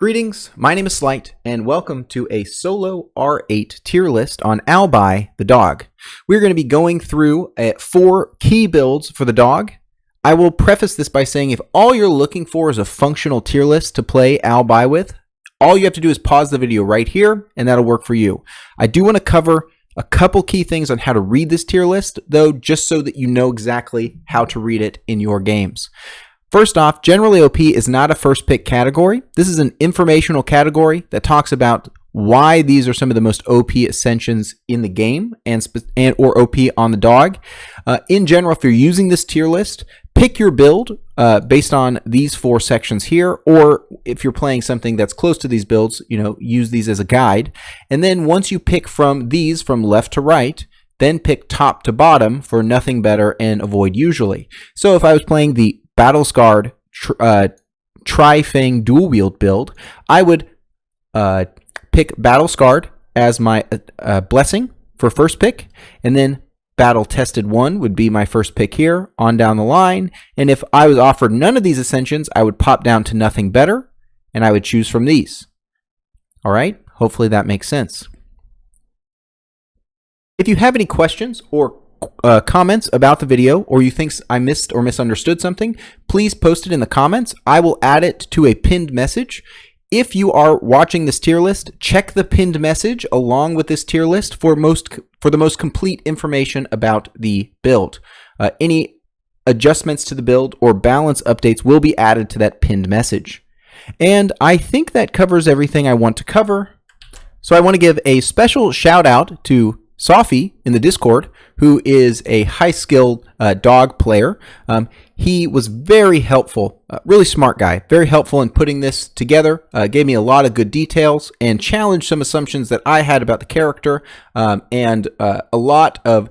Greetings, my name is Slight, and welcome to a solo R8 tier list on Albi the dog. We're going to be going through 4 key builds for the dog. I will preface this by saying if all you're looking for is a functional tier list to play Albi with, all you have to do is pause the video right here, and that'll work for you. I do want to cover a couple key things on how to read this tier list, though, just so that you know exactly how to read it in your games. First off, generally OP is not a first pick category. This is an informational category that talks about why these are some of the most OP Ascensions in the game or OP on the dog. In general, if you're using this tier list, pick your build based on these 4 sections here, or if you're playing something that's close to these builds, use these as a guide. And then once you pick from these from left to right, then pick top to bottom for nothing better and avoid usually. So if I was playing the Battle-Scarred Tri-Fang Dw Build build, I would pick Battle-Scarred as my blessing for first pick, and then Battle-Tested 1 would be my first pick here on down the line. And if I was offered none of these Ascensions, I would pop down to nothing better, and I would choose from these. All right, hopefully that makes sense. If you have any questions or comments about the video, or you think I missed or misunderstood something, please post it in the comments. I will add it to a pinned message. If you are watching this tier list, check the pinned message along with this tier list for the most complete information about the build. Any adjustments to the build or balance updates will be added to that pinned message. And I think that covers everything I want to cover. So I want to give a special shout out to Sophie in the Discord, who is a high-skilled dog player. He was very helpful, really smart guy, very helpful in putting this together, gave me a lot of good details and challenged some assumptions that I had about the character, and a lot of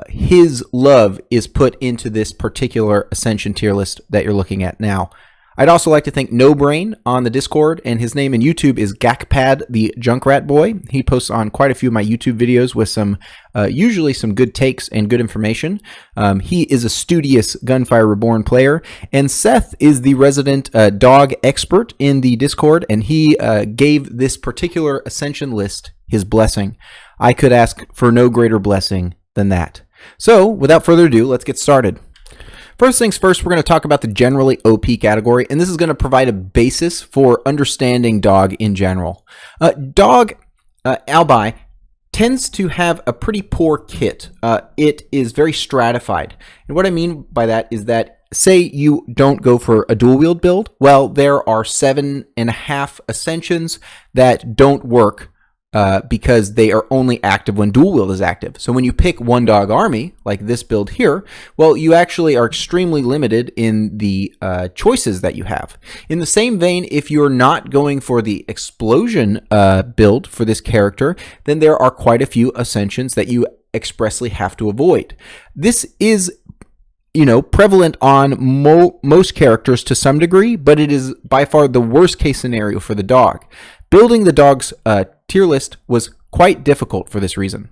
his love is put into this particular Ascension tier list that you're looking at now. I'd also like to thank No Brain on the Discord, and his name in YouTube is Gakpad the Junkrat Boy. He posts on quite a few of my YouTube videos with some, usually some good takes and good information. He is a studious Gunfire Reborn player, and Seth is the resident dog expert in the Discord, and he gave this particular Ascension list his blessing. I could ask for no greater blessing than that. So, without further ado, let's get started. First things first, we're going to talk about the generally OP category, and this is going to provide a basis for understanding dog in general. Albi tends to have a pretty poor kit. It is very stratified. And what I mean by that is that, say you don't go for a dual wield build, well, there are 7.5 Ascensions that don't work because they are only active when dual wield is active. So when you pick one dog army, like this build here, well, you actually are extremely limited in the choices that you have. In the same vein, if you're not going for the explosion build for this character, then there are quite a few Ascensions that you expressly have to avoid. This is prevalent on most characters to some degree, but it is by far the worst case scenario for the dog. Building the dog's tier list was quite difficult for this reason.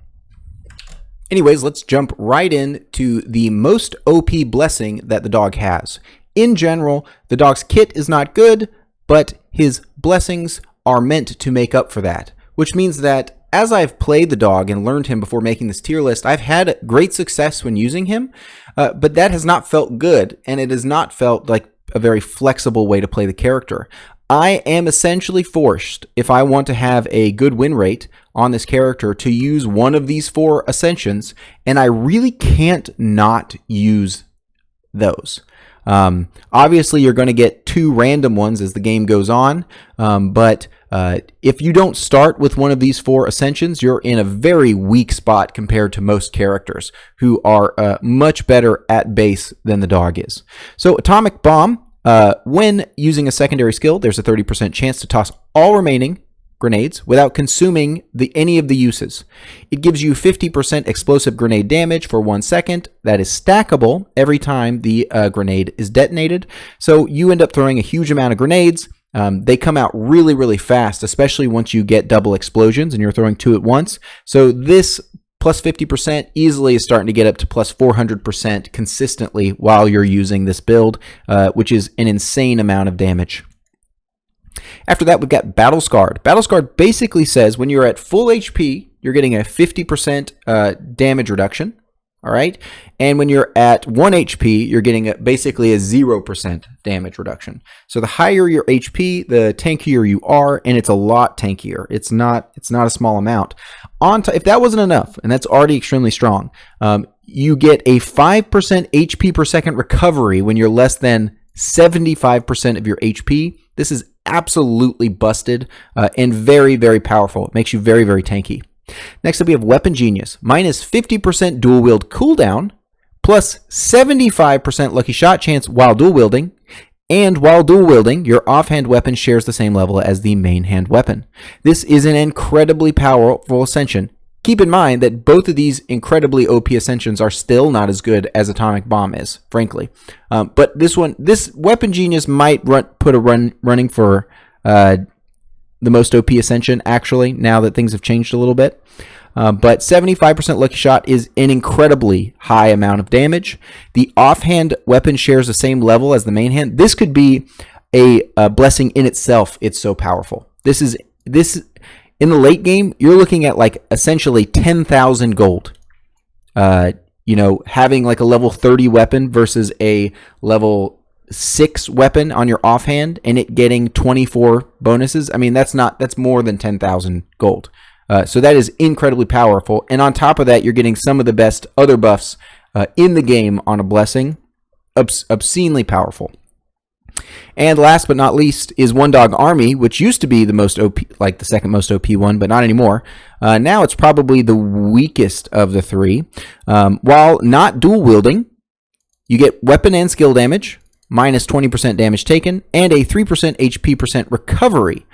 Anyways, let's jump right into the most OP blessing that the dog has. In general, the dog's kit is not good, but his blessings are meant to make up for that, which means that as I've played the dog and learned him before making this tier list, I've had great success when using him, but that has not felt good, and it has not felt like a very flexible way to play the character. I am essentially forced, if I want to have a good win rate on this character, to use one of these 4 Ascensions, and I really can't not use those. Obviously, you're going to get 2 random ones as the game goes on, but if you don't start with one of these 4 Ascensions, you're in a very weak spot compared to most characters who are much better at base than the dog is. So Atomic Bomb, when using a secondary skill, there's a 30% chance to toss all remaining grenades without consuming any of the uses. It gives you 50% explosive grenade damage for 1 second. That is stackable every time the grenade is detonated. So you end up throwing a huge amount of grenades. They come out really, really fast, especially once you get double explosions and you're throwing 2 at once. So this plus 50% easily is starting to get up to plus 400% consistently while you're using this build, which is an insane amount of damage. After that, we've got Battle Scarred. Battle Scarred basically says when you're at full HP, you're getting a 50% damage reduction. All right. And when you're at 1 HP, you're getting basically a 0% damage reduction. So the higher your HP, the tankier you are, and it's a lot tankier. It's not a small amount. If that wasn't enough, and that's already extremely strong, you get a 5% HP per second recovery when you're less than 75% of your HP. This is absolutely busted and very, very powerful. It makes you very, very tanky. Next up, we have Weapon Genius. Minus 50% dual wield cooldown, plus 75% lucky shot chance while dual wielding. And while dual wielding, your offhand weapon shares the same level as the main hand weapon. This is an incredibly powerful Ascension. Keep in mind that both of these incredibly OP Ascensions are still not as good as Atomic Bomb is, frankly. But this Weapon Genius might running for the most OP Ascension, actually, now that things have changed a little bit. But 75% lucky shot is an incredibly high amount of damage. The offhand weapon shares the same level as the main hand. This could be a blessing in itself. It's so powerful. This in the late game, you're looking at like essentially 10,000 gold. Having like a level 30 weapon versus a level 6 weapon on your offhand and it getting 24 bonuses. I mean, that's more than 10,000 gold. So that is incredibly powerful. And on top of that, you're getting some of the best other buffs in the game on a blessing. Obscenely powerful. And last but not least is One Dog Army, which used to be the most OP, like the second most OP one, but not anymore. Now it's probably the weakest of the three. While not dual wielding, you get weapon and skill damage, minus 20% damage taken, and a 3% HP percent recovery.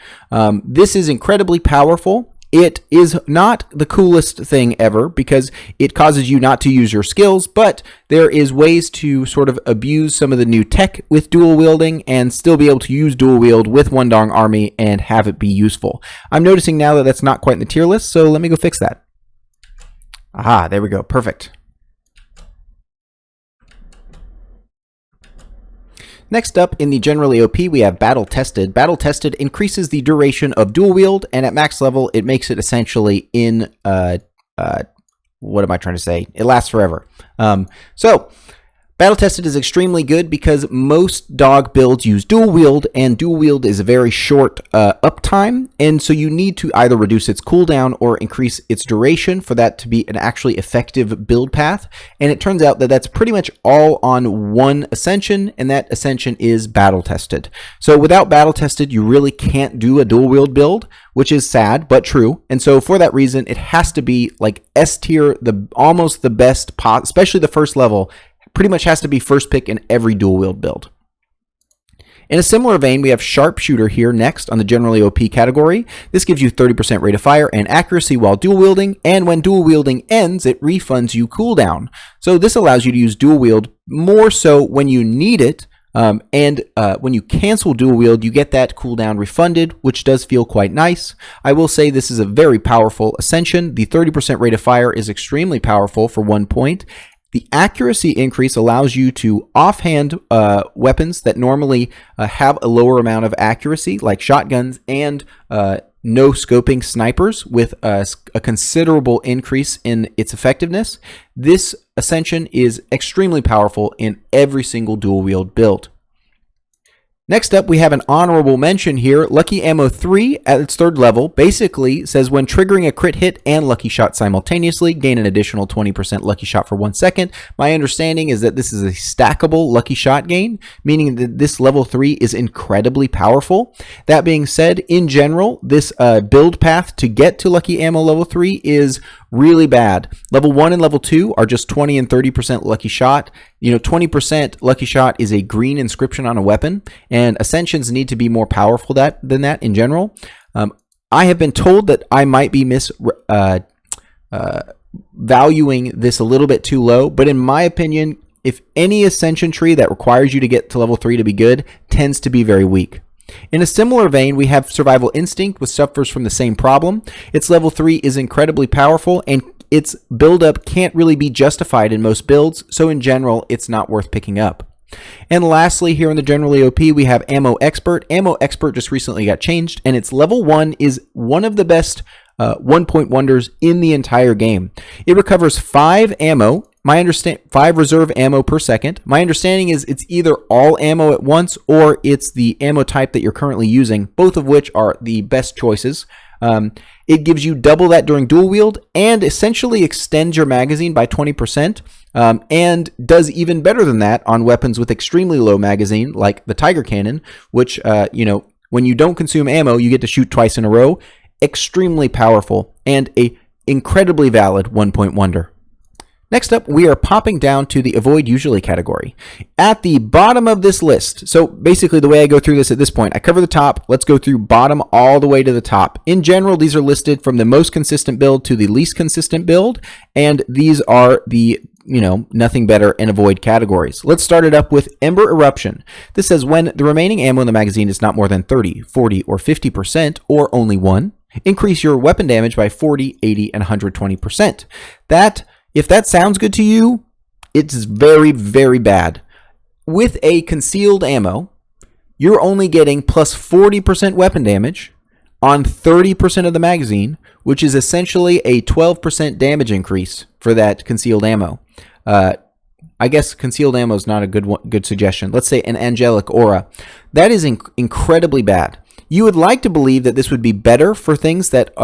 This is incredibly powerful. It is not the coolest thing ever because it causes you not to use your skills, but there is ways to sort of abuse some of the new tech with dual wielding and still be able to use dual wield with One Dog Army and have it be useful. I'm noticing now that that's not quite in the tier list, so let me go fix that. Aha, there we go. Perfect. Next up, in the generally OP, we have Battle Tested. Battle Tested increases the duration of dual wield, and at max level, it makes it essentially what am I trying to say? It lasts forever. Battle Tested is extremely good because most dog builds use dual wield, and dual wield is a very short uptime, and so you need to either reduce its cooldown or increase its duration for that to be an actually effective build path. And it turns out that that's pretty much all on one Ascension, and that Ascension is Battle Tested. So without Battle Tested, you really can't do a dual wield build, which is sad but true. And so for that reason, it has to be like S tier, almost the best, especially the first level. Pretty much has to be first pick in every dual wield build. In a similar vein, we have Sharpshooter here next on the generally OP category. This gives you 30% rate of fire and accuracy while dual wielding, and when dual wielding ends, it refunds you cooldown. So this allows you to use dual wield more so when you need it, and when you cancel dual wield, you get that cooldown refunded, which does feel quite nice. I will say this is a very powerful Ascension. The 30% rate of fire is extremely powerful for 1 point. The accuracy increase allows you to offhand weapons that normally have a lower amount of accuracy, like shotguns and no scoping snipers, with a considerable increase in its effectiveness. This Ascension is extremely powerful in every single dual wield build. Next up, we have an honorable mention here. Lucky Ammo 3 at its 3rd level basically says when triggering a crit hit and lucky shot simultaneously, gain an additional 20% lucky shot for 1 second. My understanding is that this is a stackable lucky shot gain, meaning that this level 3 is incredibly powerful. That being said, in general, this build path to get to Lucky Ammo level 3 is really bad. Level 1 and level 2 are just 20 and 30% lucky shot. 20% lucky shot is a green inscription on a weapon, and Ascensions need to be more powerful than that in general. I have been told that I might be valuing this a little bit too low, but in my opinion, if any Ascension tree that requires you to get to level 3 to be good tends to be very weak. In a similar vein, we have Survival Instinct, which suffers from the same problem. Its level 3 is incredibly powerful, and its build-up can't really be justified in most builds, so in general, it's not worth picking up. And lastly, here in the generally OP, we have Ammo Expert. Ammo Expert just recently got changed, and its level 1 is one of the best 1-point wonders in the entire game. It recovers 5 ammo. 5 reserve ammo per second. My understanding is it's either all ammo at once or it's the ammo type that you're currently using, both of which are the best choices. It gives you double that during dual wield and essentially extends your magazine by 20%, and does even better than that on weapons with extremely low magazine like the Tiger Cannon, which, when you don't consume ammo, you get to shoot twice in a row. Extremely powerful and a incredibly valid 1-point wonder. Next up, we are popping down to the Avoid Usually category. At the bottom of this list, so basically the way I go through this at this point, I cover the top, let's go through bottom all the way to the top. In general, these are listed from the most consistent build to the least consistent build, and these are the nothing better and avoid categories. Let's start it up with Ember Eruption. This says when the remaining ammo in the magazine is not more than 30, 40, or 50%, or only 1, increase your weapon damage by 40, 80, and 120%. If that sounds good to you, it's very, very bad. With a concealed ammo, you're only getting plus 40% weapon damage on 30% of the magazine, which is essentially a 12% damage increase for that concealed ammo. I guess concealed ammo is not a good suggestion. Let's say an Angelic Aura. That is incredibly bad. You would like to believe that this would be better for things that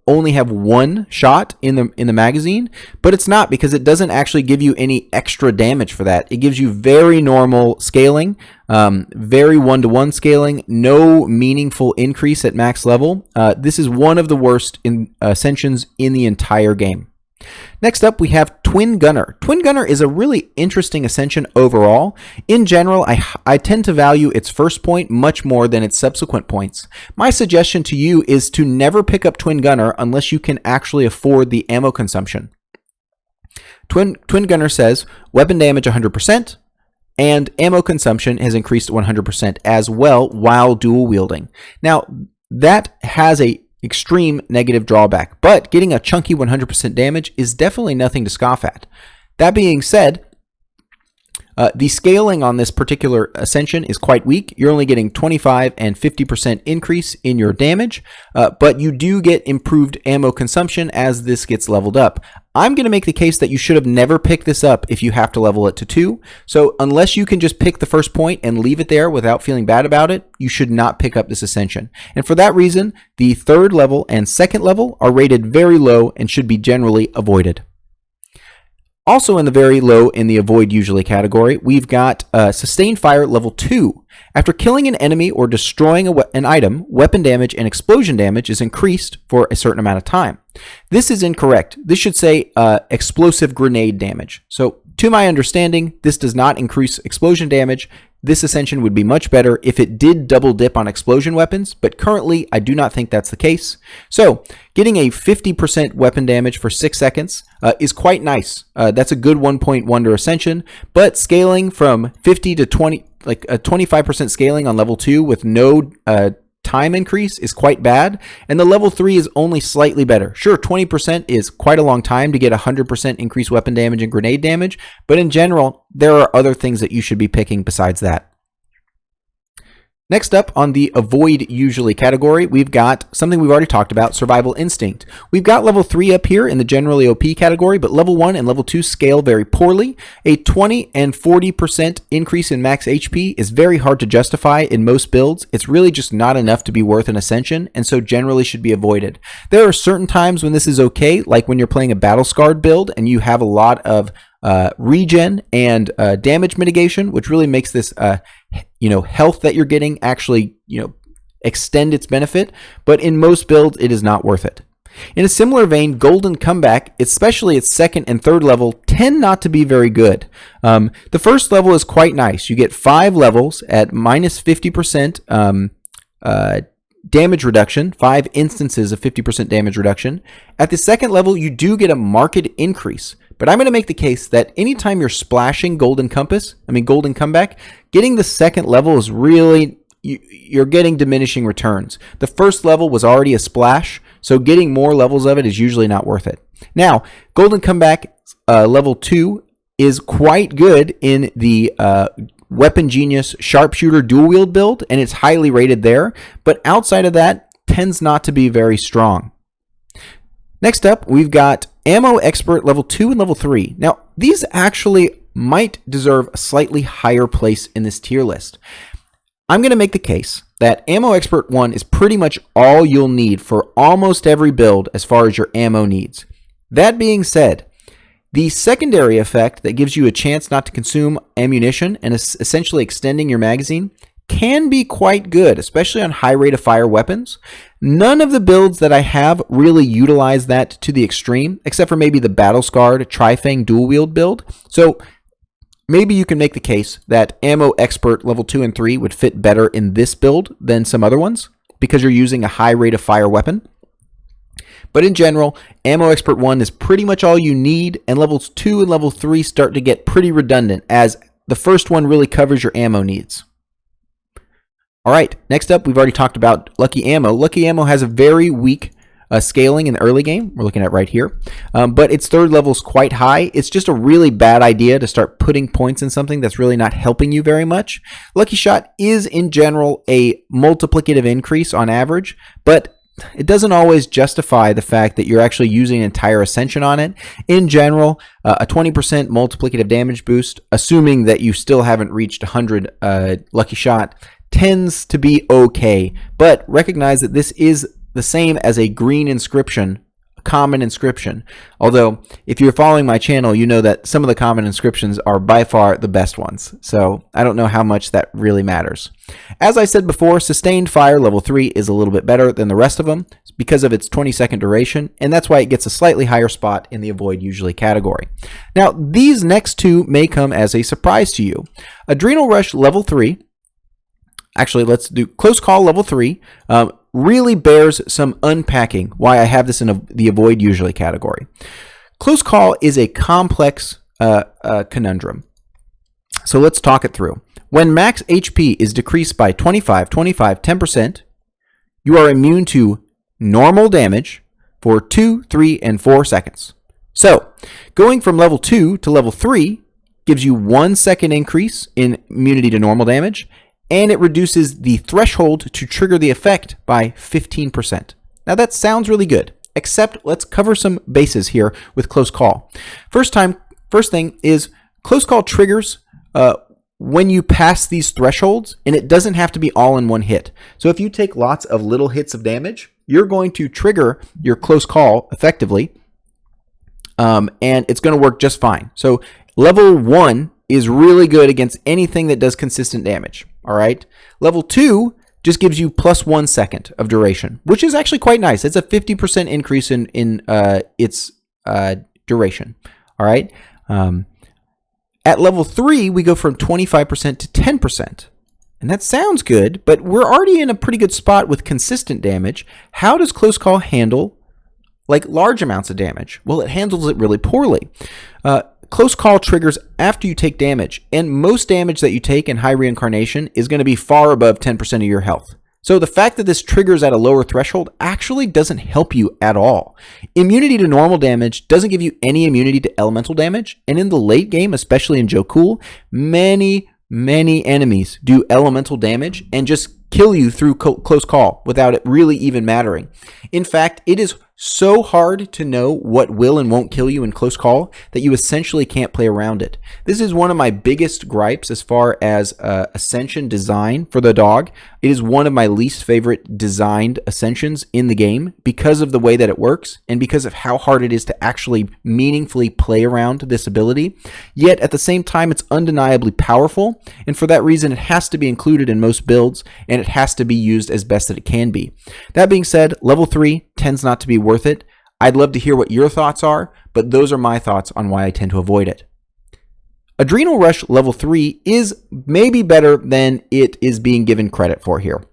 only have 1 shot in the magazine, but it's not, because it doesn't actually give you any extra damage for that. It gives you very normal scaling, very 1-to-1 scaling, no meaningful increase at max level. This is one of the worst Ascensions in the entire game. Next up, we have Twin Gunner. Twin Gunner is a really interesting Ascension overall. In general, I tend to value its first point much more than its subsequent points. My suggestion to you is to never pick up Twin Gunner unless you can actually afford the ammo consumption. Twin Gunner says weapon damage 100%, and ammo consumption has increased 100% as well while dual wielding. Now, that has a extreme negative drawback, but getting a chunky 100% damage is definitely nothing to scoff at. That being said, the scaling on this particular Ascension is quite weak. You're only getting 25 and 50% increase in your damage, but you do get improved ammo consumption as this gets leveled up. I'm going to make the case that you should have never picked this up if you have to level it to 2. So unless you can just pick the first point and leave it there without feeling bad about it, you should not pick up this Ascension. And for that reason, the 3rd level and 2nd level are rated very low and should be generally avoided. Also in the very low in the Avoid Usually category, we've got Sustained Fire level 2. After killing an enemy or destroying an item, weapon damage and explosion damage is increased for a certain amount of time. This is incorrect. This should say explosive grenade damage. So to my understanding, this does not increase explosion damage. This Ascension would be much better if it did double dip on explosion weapons, but currently I do not think that's the case. So getting a 50% weapon damage for 6 seconds is quite nice. That's a good 1-point wonder Ascension, but scaling from 50 to 20, like a 25% scaling on level 2 with no time increase is quite bad, and the level 3 is only slightly better. Sure, 20% is quite a long time to get 100% increased weapon damage and grenade damage, but in general, there are other things that you should be picking besides that. Next up on the Avoid Usually category, we've got something we've already talked about, Survival Instinct. We've got level 3 up here in the generally OP category, but level 1 and level 2 scale very poorly. A 20 and 40% increase in max HP is very hard to justify in most builds. It's really just not enough to be worth an Ascension, and so generally should be avoided. There are certain times when this is okay, like when you're playing a Battle Scarred build and you have a lot of regen and damage mitigation, which really makes this health that you're getting actually extend its benefit, but in most builds it is not worth it. In a similar vein, Golden Comeback, especially its 2nd and 3rd level, tend not to be very good. The 1st level is quite nice. You get 5 levels at minus 50% damage reduction, 5 instances of 50% damage reduction. At the 2nd level, you do get a marked increase. But I'm going to make the case that anytime you're splashing Golden Comeback, getting the 2nd level is really, you're getting diminishing returns. The 1st level was already a splash, so getting more levels of it is usually not worth it. Now, Golden Comeback level 2 is quite good in the Weapon Genius Sharpshooter Dual Wield build, and it's highly rated there, but outside of that, tends not to be very strong. Next up, we've got Ammo Expert level 2 and level 3. Now, these actually might deserve a slightly higher place in this tier list. I'm going to make the case that Ammo Expert 1 is pretty much all you'll need for almost every build as far as your ammo needs. That being said, the secondary effect that gives you a chance not to consume ammunition and is essentially extending your magazine can be quite good, especially on high rate of fire weapons. None of the builds that I have really utilize that to the extreme, except for maybe the battle-scarred Tri-Fang Dw Build build. So maybe you can make the case that Ammo Expert level 2 and 3 would fit better in this build than some other ones because you're using a high rate of fire weapon. But in general, Ammo Expert 1 is pretty much all you need, and levels 2 and level 3 start to get pretty redundant as the first one really covers your ammo needs. All right, next up, we've already talked about Lucky Ammo. Lucky Ammo has a very weak scaling in the early game. We're looking at right here. But its third level is quite high. It's just a really bad idea to start putting points in something that's really not helping you very much. Lucky Shot is, in general, a multiplicative increase on average, but it doesn't always justify the fact that you're actually using an entire Ascension on it. In general, a 20% multiplicative damage boost, assuming that you still haven't reached 100 Lucky Shot, tends to be okay. But recognize that this is the same as a green inscription, a common inscription. Although, if you're following my channel, you know that some of the common inscriptions are by far the best ones. So I don't know how much that really matters. As I said before, Sustained Fire level 3 is a little bit better than the rest of them because of its 20-second duration, and that's why it gets a slightly higher spot in the Avoid Usually category. Now, these next two may come as a surprise to you. Adrenal Rush level 3, actually let's do Close Call level 3, really bears some unpacking why I have this in the Avoid Usually category. Close Call is a complex conundrum. So let's talk it through. When max HP is decreased by 25, 25, 10%, you are immune to normal damage for 2, 3, and 4 seconds. So going from level 2 to level 3 gives you 1 second increase in immunity to normal damage, and it reduces the threshold to trigger the effect by 15%. Now that sounds really good, except let's cover some bases here with Close Call. First thing is Close Call triggers when you pass these thresholds, and it doesn't have to be all in one hit. So if you take lots of little hits of damage, you're going to trigger your Close Call effectively, and it's going to work just fine. So level 1 is really good against anything that does consistent damage. All right. Level 2 just gives you plus 1 second of duration, which is actually quite nice. It's a 50% increase in its duration. All right. At level 3, we go from 25% to 10%. And that sounds good, but we're already in a pretty good spot with consistent damage. How does Close Call handle like large amounts of damage? Well, it handles it really poorly. Close Call triggers after you take damage, and most damage that you take in high reincarnation is going to be far above 10% of your health. So the fact that this triggers at a lower threshold actually doesn't help you at all. Immunity to normal damage doesn't give you any immunity to elemental damage, and in the late game, especially in Jokul, many enemies do elemental damage and just kill you through Close Call without it really even mattering. In fact, it is so hard to know what will and won't kill you in Close Call that you essentially can't play around it. This is one of my biggest gripes as far as Ascension design for the dog. It is one of my least favorite designed Ascensions in the game because of the way that it works and because of how hard it is to actually meaningfully play around this ability. Yet at the same time, it's undeniably powerful, and for that reason, it has to be included in most builds, and it has to be used as best that it can be. That being said, level 3 tends not to be worth it. I'd love to hear what your thoughts are, but those are my thoughts on why I tend to avoid it. Adrenal Rush level 3 is maybe better than it is being given credit for here,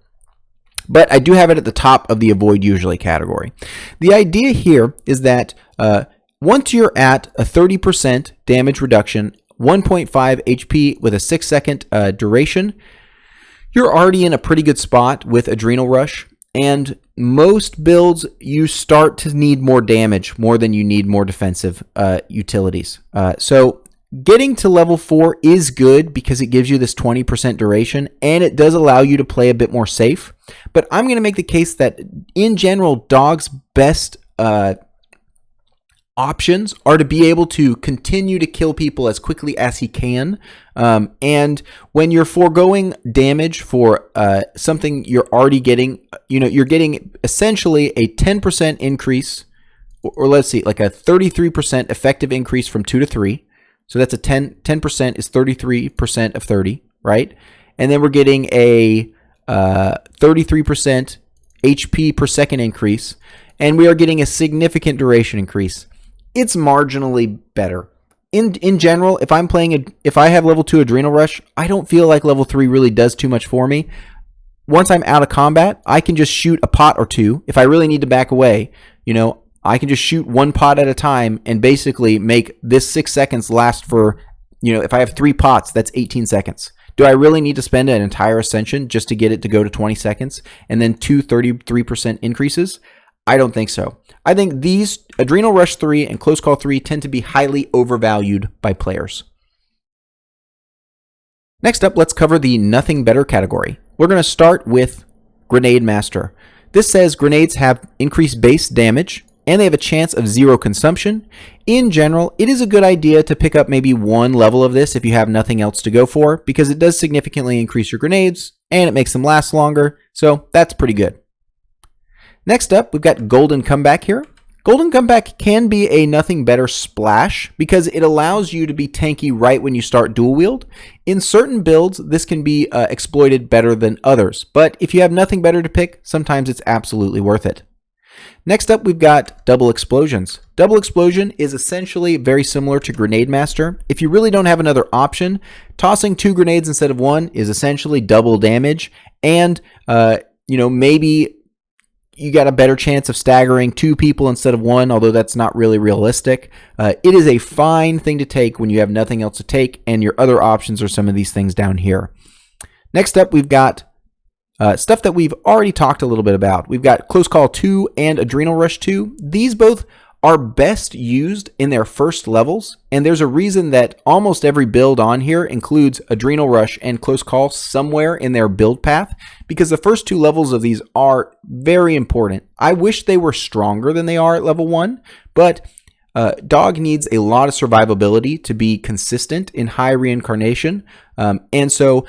but I do have it at the top of the Avoid Usually category. The idea here is that once you're at a 30% damage reduction, 1.5 HP with a 6-second duration, you're already in a pretty good spot with Adrenal Rush. And most builds, you start to need more damage more than you need more defensive utilities. So Getting to level 4 is good because it gives you this 20% duration, and it does allow you to play a bit more safe. But I'm going to make the case that, in general, Dog's best options are to be able to continue to kill people as quickly as he can. And when you're foregoing damage for something you're already getting, you're getting essentially a 10% increase, or let's see, like a 33% effective increase from 2 to 3. So that's a 10% is 33% of 30, right? And then we're getting a 33% HP per second increase, and we are getting a significant duration increase. It's marginally better. In general, if I have level 2 Adrenal Rush, I don't feel like level 3 really does too much for me. Once I'm out of combat, I can just shoot a pot or two. If I really need to back away, I can just shoot one pot at a time and basically make this 6 seconds last for, if I have 3 pots, that's 18 seconds. Do I really need to spend an entire Ascension just to get it to go to 20 seconds and then 33% increases? I don't think so. I think these Adrenal Rush 3 and Close Call 3 tend to be highly overvalued by players. Next up, let's cover the Nothing Better category. We're going to start with Grenade Master. This says grenades have increased base damage, and they have a chance of 0 consumption. In general, it is a good idea to pick up maybe one level of this if you have nothing else to go for, because it does significantly increase your grenades, and it makes them last longer, so that's pretty good. Next up, we've got Golden Comeback here. Golden Comeback can be a Nothing Better splash because it allows you to be tanky right when you start dual wield. In certain builds, this can be exploited better than others, but if you have nothing better to pick, sometimes it's absolutely worth it. Next up, we've got Double Explosions. Double Explosion is essentially very similar to Grenade Master. If you really don't have another option, tossing 2 grenades instead of 1 is essentially double damage, and maybe you got a better chance of staggering 2 people instead of 1, although that's not really realistic. It is a fine thing to take when you have nothing else to take, and your other options are some of these things down here. Next up, we've got stuff that we've already talked a little bit about. We've got Close Call 2 and Adrenal Rush 2. These both are best used in their first levels, and there's a reason that almost every build on here includes Adrenal Rush and Close Call somewhere in their build path, because the first 2 levels of these are very important. I wish they were stronger than they are at level 1, but Dog needs a lot of survivability to be consistent in high reincarnation, and so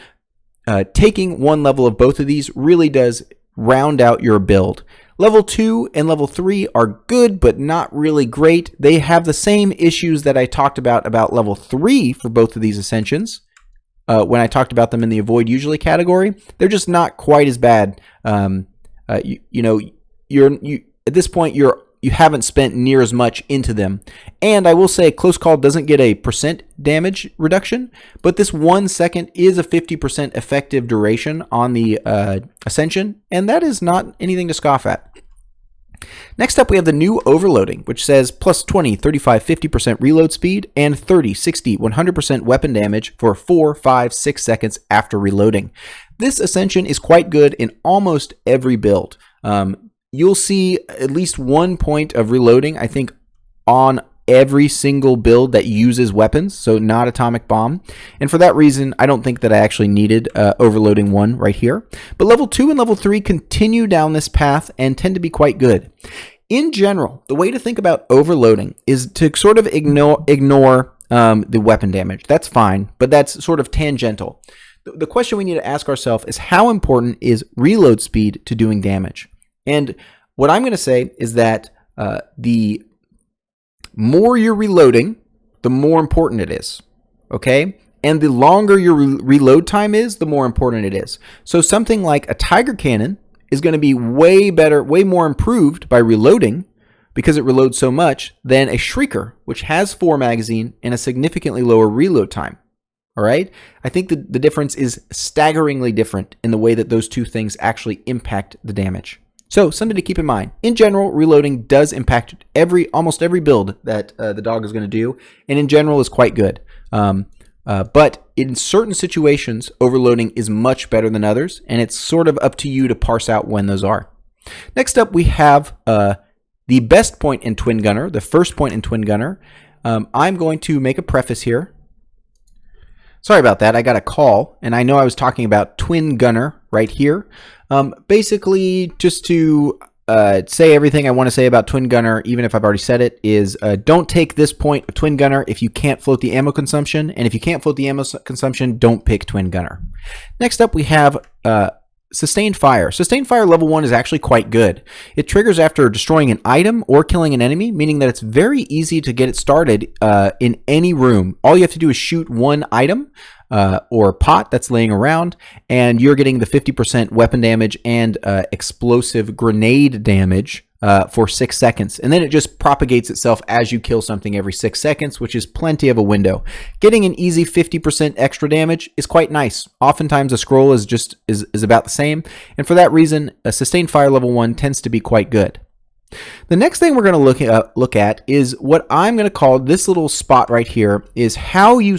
taking one level of both of these really does round out your build. Level 2 and level 3 are good, but not really great. They have the same issues that I talked about level 3 for both of these Ascensions. When I talked about them in the Avoid Usually category, they're just not quite as bad. At this point, you haven't spent near as much into them. And I will say Close Call doesn't get a % damage reduction, but this 1 second is a 50% effective duration on the Ascension, and that is not anything to scoff at. Next up, we have the new Overloading, which says plus 20, 35, 50% reload speed, and 30, 60, 100% weapon damage for 4, 5, 6 seconds after reloading. This Ascension is quite good in almost every build. You'll see at least 1 point of reloading, I think, on every single build that uses weapons, so not Atomic Bomb. And for that reason, I don't think that I actually needed Overloading 1 right here. But level 2 and level 3 continue down this path and tend to be quite good. In general, the way to think about Overloading is to sort of ignore the weapon damage. That's fine, but that's sort of tangential. The question we need to ask ourselves is, how important is reload speed to doing damage? And what I'm going to say is that the more you're reloading, the more important it is, okay? And the longer your reload time is, the more important it is. So something like a Tiger Cannon is going to be way better, way more improved by reloading, because it reloads so much, than a Shrieker, which has 4 magazine and a significantly lower reload time. All right? I think the difference is staggeringly different in the way that those two things actually impact the damage. So something to keep in mind. In general, reloading does impact almost every build that the Dog is going to do, and in general is quite good. But in certain situations, overloading is much better than others, and it's sort of up to you to parse out when those are. Next up, we have the best point in Twin Gunner, the first point in Twin Gunner. I'm going to make a preface here. Sorry about that. I got a call, and I know I was talking about Twin Gunner right here. Basically, just to say everything I want to say about Twin Gunner, even if I've already said it, is don't take this point of Twin Gunner if you can't float the ammo consumption, and if you can't float the ammo consumption, don't pick Twin Gunner. Next up, we have Sustained Fire. Sustained Fire level 1 is actually quite good. It triggers after destroying an item or killing an enemy, meaning that it's very easy to get it started in any room. All you have to do is shoot one item or pot that's laying around, and you're getting the 50% weapon damage and explosive grenade damage for 6 seconds. And then it just propagates itself as you kill something every 6 seconds, which is plenty of a window. Getting an easy 50% extra damage is quite nice. Oftentimes a scroll is about the same, and for that reason, a Sustained Fire level 1 tends to be quite good. The next thing we're going to look at is what I'm going to call this little spot right here, is how you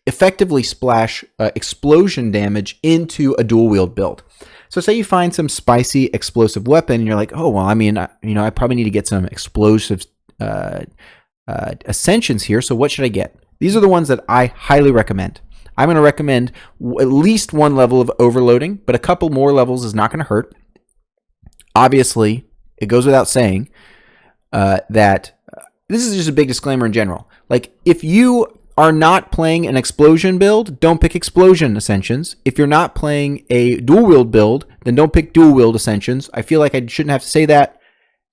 effectively splash explosion damage into a dual wield build. So say you find some spicy explosive weapon and you're like, oh, well, I mean, I probably need to get some explosive Ascensions here. So what should I get? These are the ones that I highly recommend. I'm going to recommend at least one level of overloading, but a couple more levels is not going to hurt. Obviously, it goes without saying that this is just a big disclaimer in general. Like, if you are not playing an explosion build, don't pick explosion Ascensions. If you're not playing a dual wield build, then don't pick dual wield Ascensions. I feel like I shouldn't have to say that,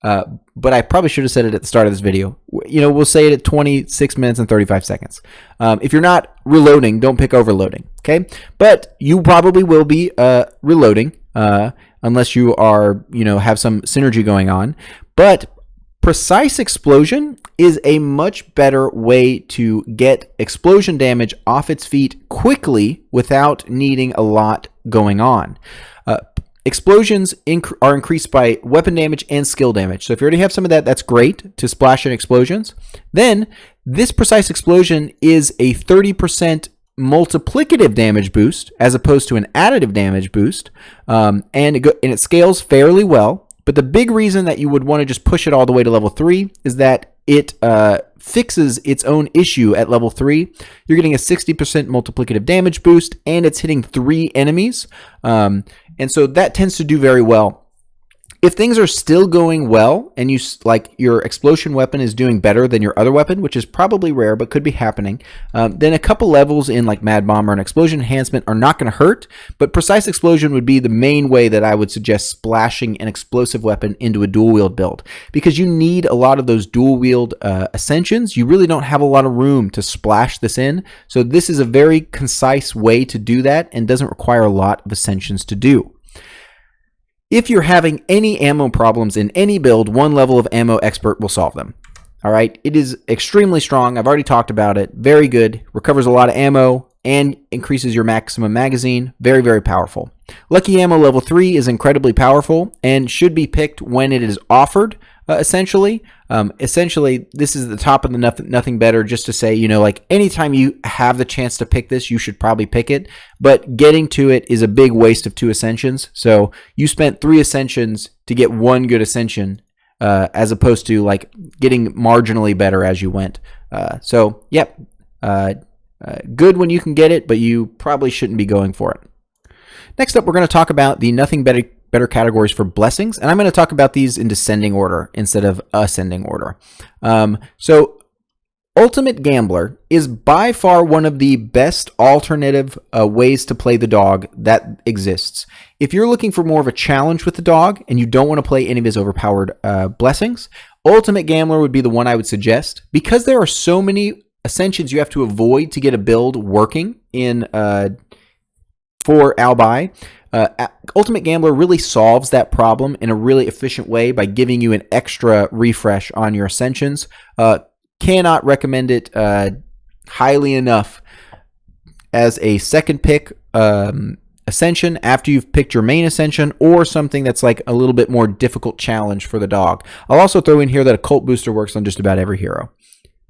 but I probably should have said it at the start of this video. We'll say it at 26 minutes and 35 seconds. If you're not reloading, don't pick overloading, okay? But you probably will be reloading, unless you are, have some synergy going on. But Precise Explosion is a much better way to get explosion damage off its feet quickly without needing a lot going on. Explosions are increased by weapon damage and skill damage. So if you already have some of that, that's great to splash in explosions. Then this Precise Explosion is a 30% multiplicative damage boost as opposed to an additive damage boost, and it scales fairly well. But the big reason that you would want to just push it all the way to level 3 is that it fixes its own issue at level 3. You're getting a 60% multiplicative damage boost, and it's hitting 3 enemies. And so that tends to do very well. If things are still going well, and your explosion weapon is doing better than your other weapon, which is probably rare but could be happening, then a couple levels in like Mad Bomber and Explosion Enhancement are not going to hurt. But Precise Explosion would be the main way that I would suggest splashing an explosive weapon into a dual wield build, because you need a lot of those dual wield Ascensions. You really don't have a lot of room to splash this in, so this is a very concise way to do that and doesn't require a lot of Ascensions to do. If you're having any ammo problems in any build, one level of Ammo Expert will solve them. All right, it is extremely strong. I've already talked about it. Very good. Recovers a lot of ammo and increases your maximum magazine. Very, very powerful. Lucky Ammo level 3 is incredibly powerful and should be picked when it is offered, essentially. Essentially, this is the top of the nothing better, just to say, like anytime you have the chance to pick this, you should probably pick it. But getting to it is a big waste of 2 Ascensions. So you spent 3 Ascensions to get 1 good Ascension, as opposed to like getting marginally better as you went. So, yep. Good when you can get it, but you probably shouldn't be going for it. Next up, we're going to talk about the nothing better categories for blessings, and I'm going to talk about these in descending order instead of ascending order. So Ultimate Gambler is by far one of the best alternative ways to play the dog that exists. If you're looking for more of a challenge with the dog and you don't want to play any of his overpowered blessings, Ultimate Gambler would be the one I would suggest, because there are so many Ascensions you have to avoid to get a build working in for Albi. Ultimate Gambler really solves that problem in a really efficient way by giving you an extra refresh on your Ascensions. Cannot recommend it highly enough as a second pick Ascension after you've picked your main Ascension, or something that's like a little bit more difficult challenge for the dog. I'll also throw in here that a Cult Booster works on just about every hero.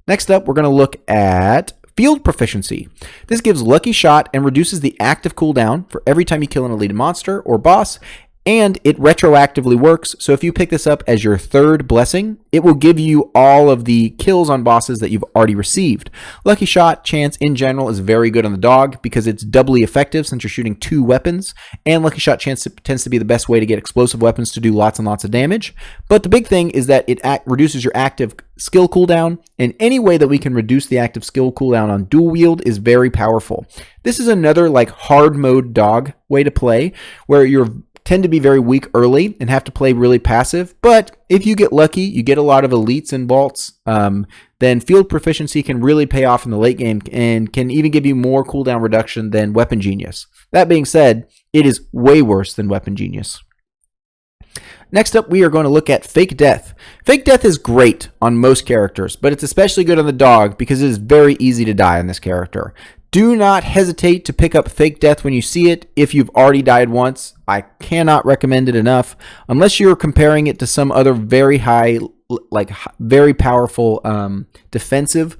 Next up, we're going to look at Field Proficiency. This gives Lucky Shot and reduces the active cooldown for every time you kill an elite monster or boss, And it retroactively works, so if you pick this up as your third blessing, it will give you all of the kills on bosses that you've already received. Lucky Shot chance in general is very good on the dog because it's doubly effective since you're shooting 2 weapons, and Lucky Shot chance tends to be the best way to get explosive weapons to do lots and lots of damage. But the big thing is that it reduces your active skill cooldown, and any way that we can reduce the active skill cooldown on dual wield is very powerful. This is another like hard mode dog way to play, where you tend to be very weak early and have to play really passive, but if you get lucky, you get a lot of elites and vaults, then field proficiency can really pay off in the late game and can even give you more cooldown reduction than Weapon Genius. That being said, it is way worse than Weapon Genius. Next up, we are going to look at Fake Death. Fake Death is great on most characters, but it's especially good on the dog because it is very easy to die on this character. Do not hesitate to pick up Fake Death when you see it if you've already died once. I cannot recommend it enough. Unless you're comparing it to some other very high, like very powerful defensive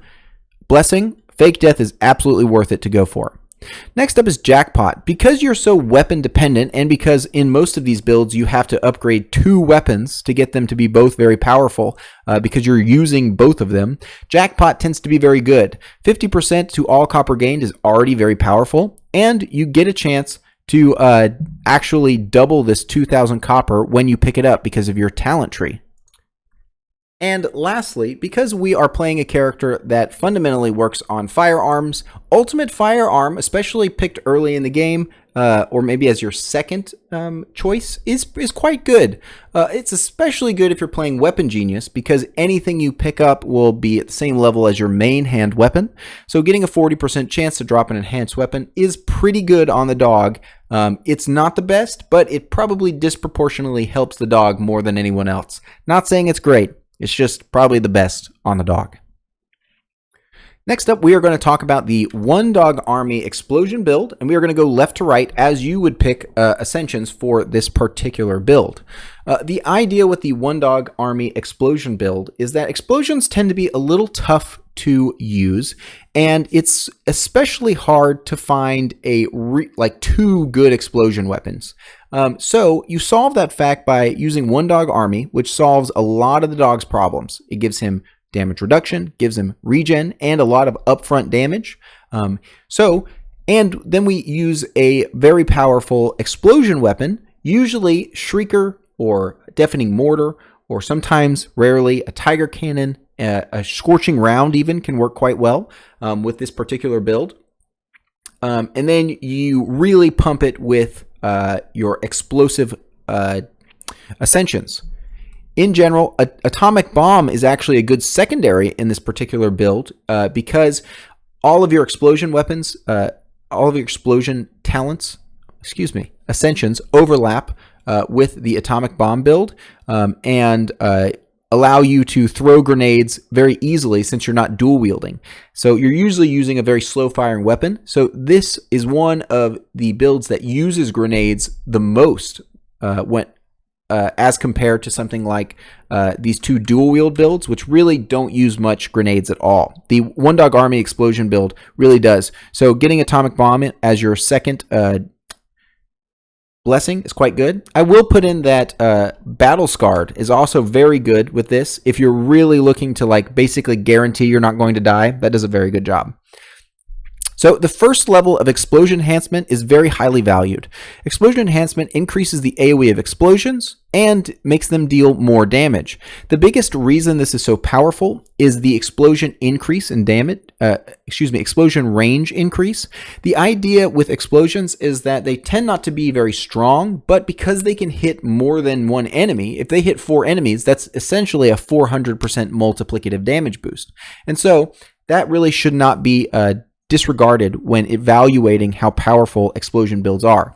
blessing, Fake Death is absolutely worth it to go for. Next up is Jackpot. Because you're so weapon dependent, and because in most of these builds you have to upgrade 2 weapons to get them to be both very powerful, because you're using both of them, Jackpot tends to be very good. 50% to all copper gained is already very powerful, and you get a chance to actually double this 2,000 copper when you pick it up because of your talent tree. And lastly, because we are playing a character that fundamentally works on firearms, Ultimate Firearm, especially picked early in the game, or maybe as your second choice, is quite good. It's especially good if you're playing Weapon Genius, because anything you pick up will be at the same level as your main hand weapon. So getting a 40% chance to drop an enhanced weapon is pretty good on the dog. It's not the best, but it probably disproportionately helps the dog more than anyone else. Not saying it's great. It's just probably the best on the dog. Next up, we are going to talk about the One Dog Army Explosion build, and we are going to go left to right as you would pick Ascensions for this particular build. The idea with the One Dog Army Explosion build is that explosions tend to be a little tough to use, and it's especially hard to find like 2 good explosion weapons. So you solve that fact by using One Dog Army, which solves a lot of the dog's problems. It gives him damage reduction, gives him regen, and a lot of upfront damage. And then we use a very powerful explosion weapon, usually Shrieker or Deafening Mortar, or sometimes, rarely, a Tiger Cannon. A Scorching Round even can work quite well with this particular build. And then you really pump it with your explosive Ascensions. In general, Atomic Bomb is actually a good secondary in this particular build because all of your explosion weapons, all of your explosion talents, Ascensions overlap with the Atomic Bomb build and allow you to throw grenades very easily since you're not dual wielding. So you're usually using a very slow firing weapon. So this is one of the builds that uses grenades the most as compared to something like these 2 dual wield builds, which really don't use much grenades at all. The One Dog Army Explosion build really does. So getting Atomic Bomb as your second blessing is quite good. I will put in that Battle Scarred is also very good with this. If you're really looking to like basically guarantee you're not going to die, that does a very good job. So the first level of Explosion Enhancement is very highly valued. Explosion Enhancement increases the AoE of explosions and makes them deal more damage. The biggest reason this is so powerful is the explosion increase in damage, explosion range increase. The idea with explosions is that they tend not to be very strong, but because they can hit more than one enemy, if they hit 4 enemies, that's essentially a 400% multiplicative damage boost. And so that really should not be disregarded when evaluating how powerful explosion builds are.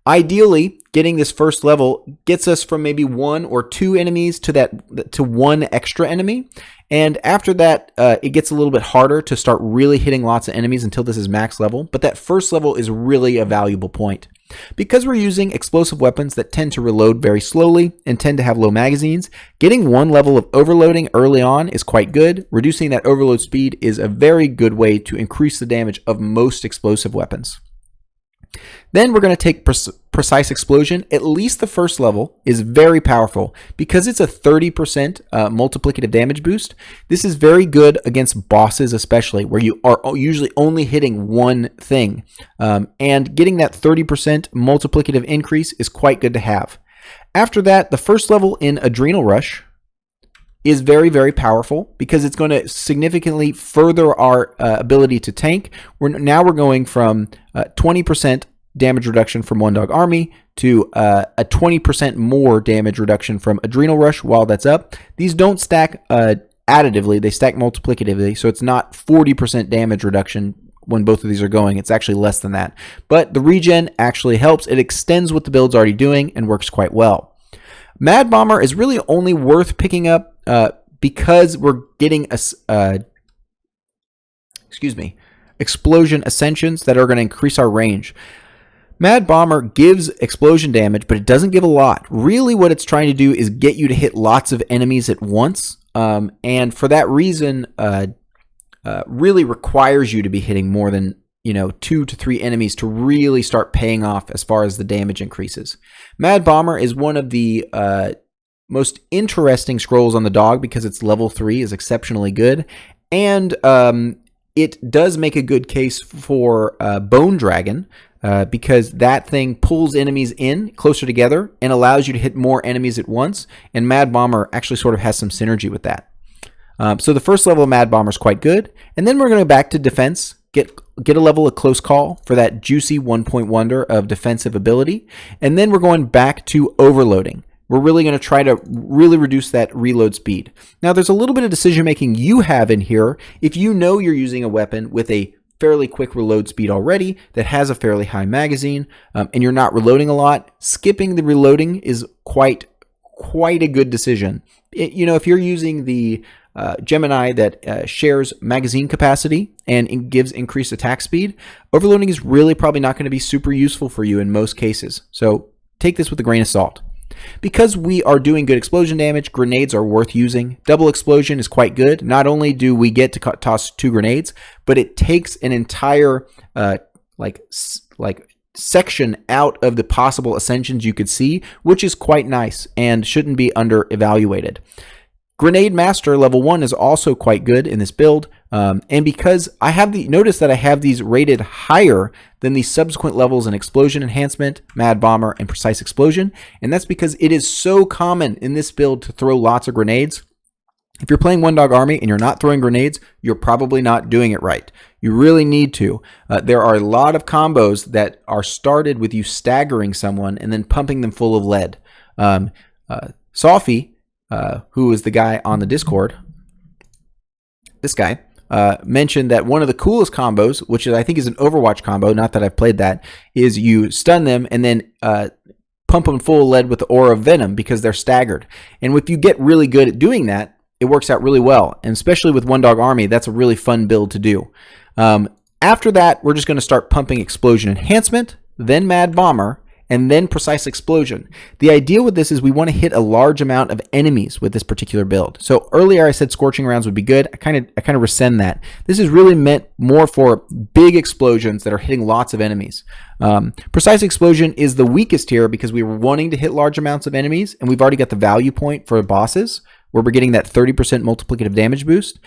Ideally, getting this first level gets us from maybe 1 or 2 enemies to 1 extra enemy, and after that it gets a little bit harder to start really hitting lots of enemies until this is max level, but that first level is really a valuable point. Because we're using explosive weapons that tend to reload very slowly and tend to have low magazines, getting 1 level of overloading early on is quite good. Reducing that overload speed is a very good way to increase the damage of most explosive weapons. Then we're going to take Precise Explosion. At least the first level is very powerful because it's a 30% multiplicative damage boost. This is very good against bosses, especially where you are usually only hitting one thing. And getting that 30% multiplicative increase is quite good to have. After that, the first level in Adrenal Rush is very, very powerful because it's going to significantly further our ability to tank. Now we're going from 20% damage reduction from One Dog Army to a 20% more damage reduction from Adrenal Rush while that's up. These don't stack additively, they stack multiplicatively, so it's not 40% damage reduction when both of these are going. It's actually less than that. But the regen actually helps. It extends what the build's already doing and works quite well. Mad Bomber is really only worth picking up because we're getting Explosion Ascensions that are going to increase our range. Mad Bomber gives explosion damage, but it doesn't give a lot. Really what it's trying to do is get you to hit lots of enemies at once, and for that reason really requires you to be hitting more than 2 to 3 enemies to really start paying off as far as the damage increases. Mad Bomber is one of the most interesting scrolls on the dog because its level 3 is exceptionally good, and it does make a good case for Bone Dragon because that thing pulls enemies in closer together and allows you to hit more enemies at once, and Mad Bomber actually sort of has some synergy with that. So the first level of Mad Bomber is quite good, and then we're going to go back to defense, get a level of Close Call for that juicy 1-point wonder of defensive ability, and then we're going back to overloading. We're really going to try to really reduce that reload speed. Now, there's a little bit of decision making you have in here. If you know you're using a weapon with a fairly quick reload speed already that has a fairly high magazine, and you're not reloading a lot, skipping the reloading is quite a good decision. If you're using the Gemini that shares magazine capacity and it gives increased attack speed, overloading is really probably not going to be super useful for you in most cases. So take this with a grain of salt. Because we are doing good explosion damage, grenades are worth using. Double explosion is quite good. Not only do we get to toss 2 grenades, but it takes an entire section out of the possible ascensions you could see, which is quite nice and shouldn't be under evaluated. Grenade Master level 1 is also quite good in this build, and because I have notice that I have these rated higher than the subsequent levels in Explosion Enhancement, Mad Bomber, and Precise Explosion, and that's because it is so common in this build to throw lots of grenades. If you're playing One Dog Army and you're not throwing grenades, you're probably not doing it right. You really need to. There are a lot of combos that are started with you staggering someone and then pumping them full of lead. Sophie, who is the guy on the Discord, this guy, mentioned that one of the coolest combos, which I think is an Overwatch combo, not that I've played that, is you stun them and then pump them full of lead with the Aura of Venom because they're staggered. And if you get really good at doing that, it works out really well. And especially with One Dog Army, that's a really fun build to do. After that, we're just going to start pumping Explosion Enhancement, then Mad Bomber, and then Precise Explosion. The idea with this is we want to hit a large amount of enemies with this particular build. So earlier I said Scorching Rounds would be good. I kind of rescind that. This is really meant more for big explosions that are hitting lots of enemies. Precise Explosion is the weakest here because we were wanting to hit large amounts of enemies, and we've already got the value point for bosses where we're getting that 30% multiplicative damage boost.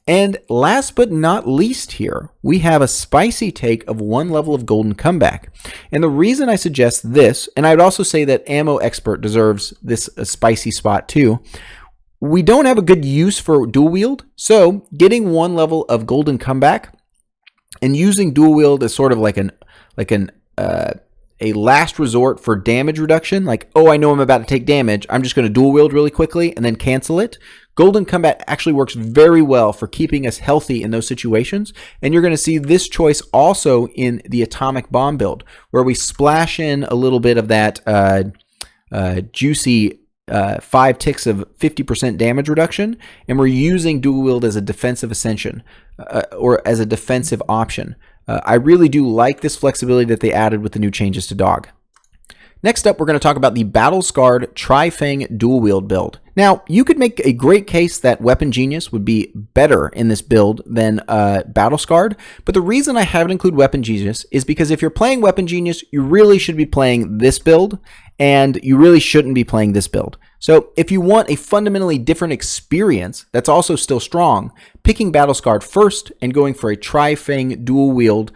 And last but not least here, we have a spicy take of 1 level of Golden Comeback. And the reason I suggest this, and I would also say that Ammo Expert deserves this spicy spot too, we don't have a good use for dual wield, so getting 1 level of Golden Comeback and using dual wield as sort of a last resort for damage reduction, like, oh, I know I'm about to take damage, I'm just going to dual wield really quickly and then cancel it. Golden Combat actually works very well for keeping us healthy in those situations, and you're going to see this choice also in the Atomic Bomb build, where we splash in a little bit of that juicy 5 ticks of 50% damage reduction, and we're using dual wield as a defensive ascension, or as a defensive option. I really do like this flexibility that they added with the new changes to Dog. Next up, we're going to talk about the Battle-Scarred Tri-Fang Dw Build. Now, you could make a great case that Weapon Genius would be better in this build than Battle Scarred, but the reason I haven't included Weapon Genius is because if you're playing Weapon Genius, you really should be playing this build, and you really shouldn't be playing this build. So if you want a fundamentally different experience that's also still strong, picking Battle Scarred first and going for a Tri-Fang Dw Build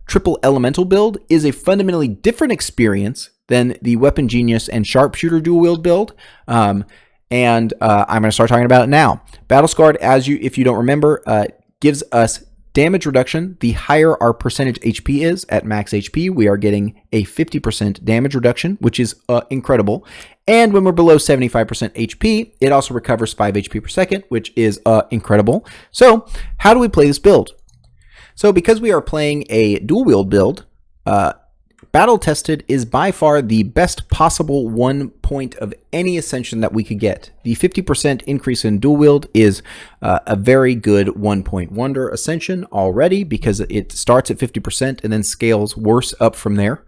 triple elemental build is a fundamentally different experience than the Weapon Genius and Sharpshooter Dw Wield build. I'm going to start talking about it now. Battle Scarred, if you don't remember, gives us damage reduction. The higher our percentage HP is at max HP, we are getting a 50% damage reduction, which is incredible. And when we're below 75% HP, it also recovers 5 HP per second, which is incredible. So how do we play this build? So because we are playing a dual wield build, Battle Tested is by far the best possible 1 point of any Ascension that we could get. The 50% increase in dual wield is a very good 1 point wonder Ascension already, because it starts at 50% and then scales worse up from there,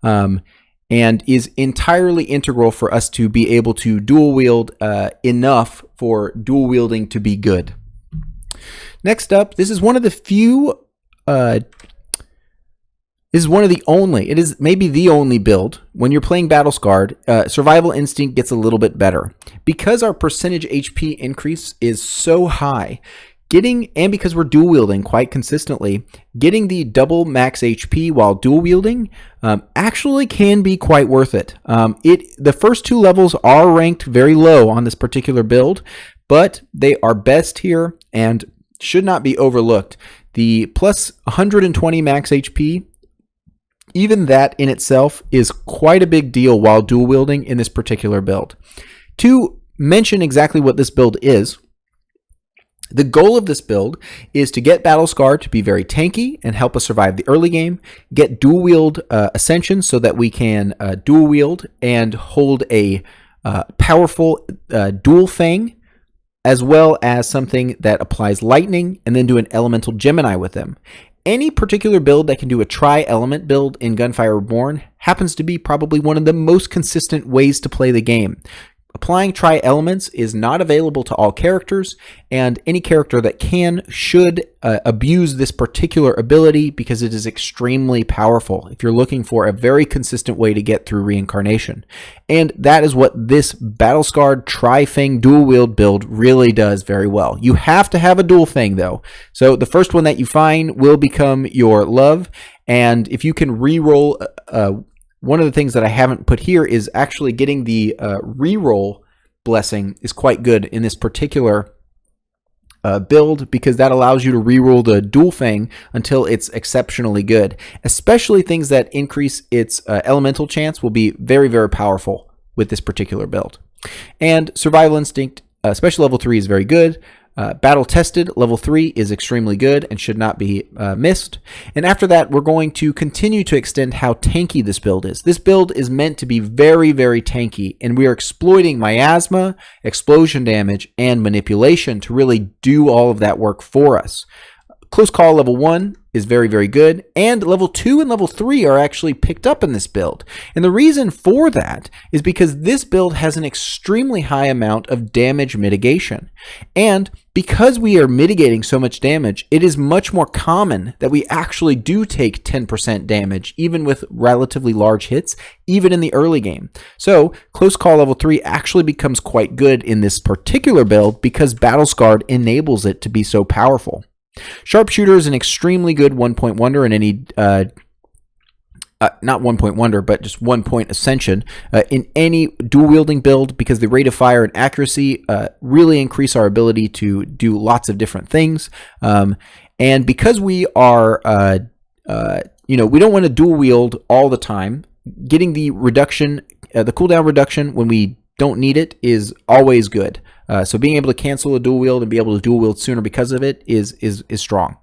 and is entirely integral for us to be able to dual wield enough for dual wielding to be good. Next up, this is one of the few This is one of the only, it is maybe the only build, when you're playing Battle Scarred, Survival Instinct gets a little bit better. Because our percentage HP increase is so high, and because we're dual wielding quite consistently, getting the double max HP while dual wielding actually can be quite worth it. The first 2 levels are ranked very low on this particular build, but they are best here and should not be overlooked. The plus 120 max HP, even that in itself is quite a big deal while dual wielding in this particular build. To mention exactly what this build is, the goal of this build is to get Battle Scarred to be very tanky and help us survive the early game, get dual wield Ascension so that we can dual wield and hold a powerful dual fang, as well as something that applies lightning, and then do an elemental Gemini with them. Any particular build that can do a tri-element build in Gunfire Reborn happens to be probably one of the most consistent ways to play the game. Applying tri-elements is not available to all characters, and any character that should abuse this particular ability because it is extremely powerful if you're looking for a very consistent way to get through reincarnation. And that is what this Battle Scarred Tri-Fang Dw Wield build really does very well. You have to have a dual fang though. So the first one that you find will become your love, and if you can re-roll one of the things that I haven't put here is actually getting the reroll blessing is quite good in this particular build, because that allows you to reroll the dual fang until it's exceptionally good. Especially things that increase its elemental chance will be very, very powerful with this particular build. And Survival Instinct, special level 3 is very good. Battle Tested level 3 is extremely good and should not be missed. And after that, we're going to continue to extend how tanky this build is. This build is meant to be very, very tanky, and we are exploiting miasma, explosion damage, and manipulation to really do all of that work for us. Close Call level 1 is very, very good, and level 2 and level 3 are actually picked up in this build. And the reason for that is because this build has an extremely high amount of damage mitigation. And because we are mitigating so much damage, it is much more common that we actually do take 10% damage, even with relatively large hits, even in the early game. So Close Call level 3 actually becomes quite good in this particular build because Battle Scarred enables it to be so powerful. Sharpshooter is an extremely good 1 point wonder in any, not 1 point wonder, but just 1 point Ascension in any dual wielding build, because the rate of fire and accuracy really increase our ability to do lots of different things. And because we are, we don't want to dual wield all the time, getting the reduction, the cooldown reduction when we don't need it is always good. So being able to cancel a dual wield and be able to dual wield sooner because of it is strong.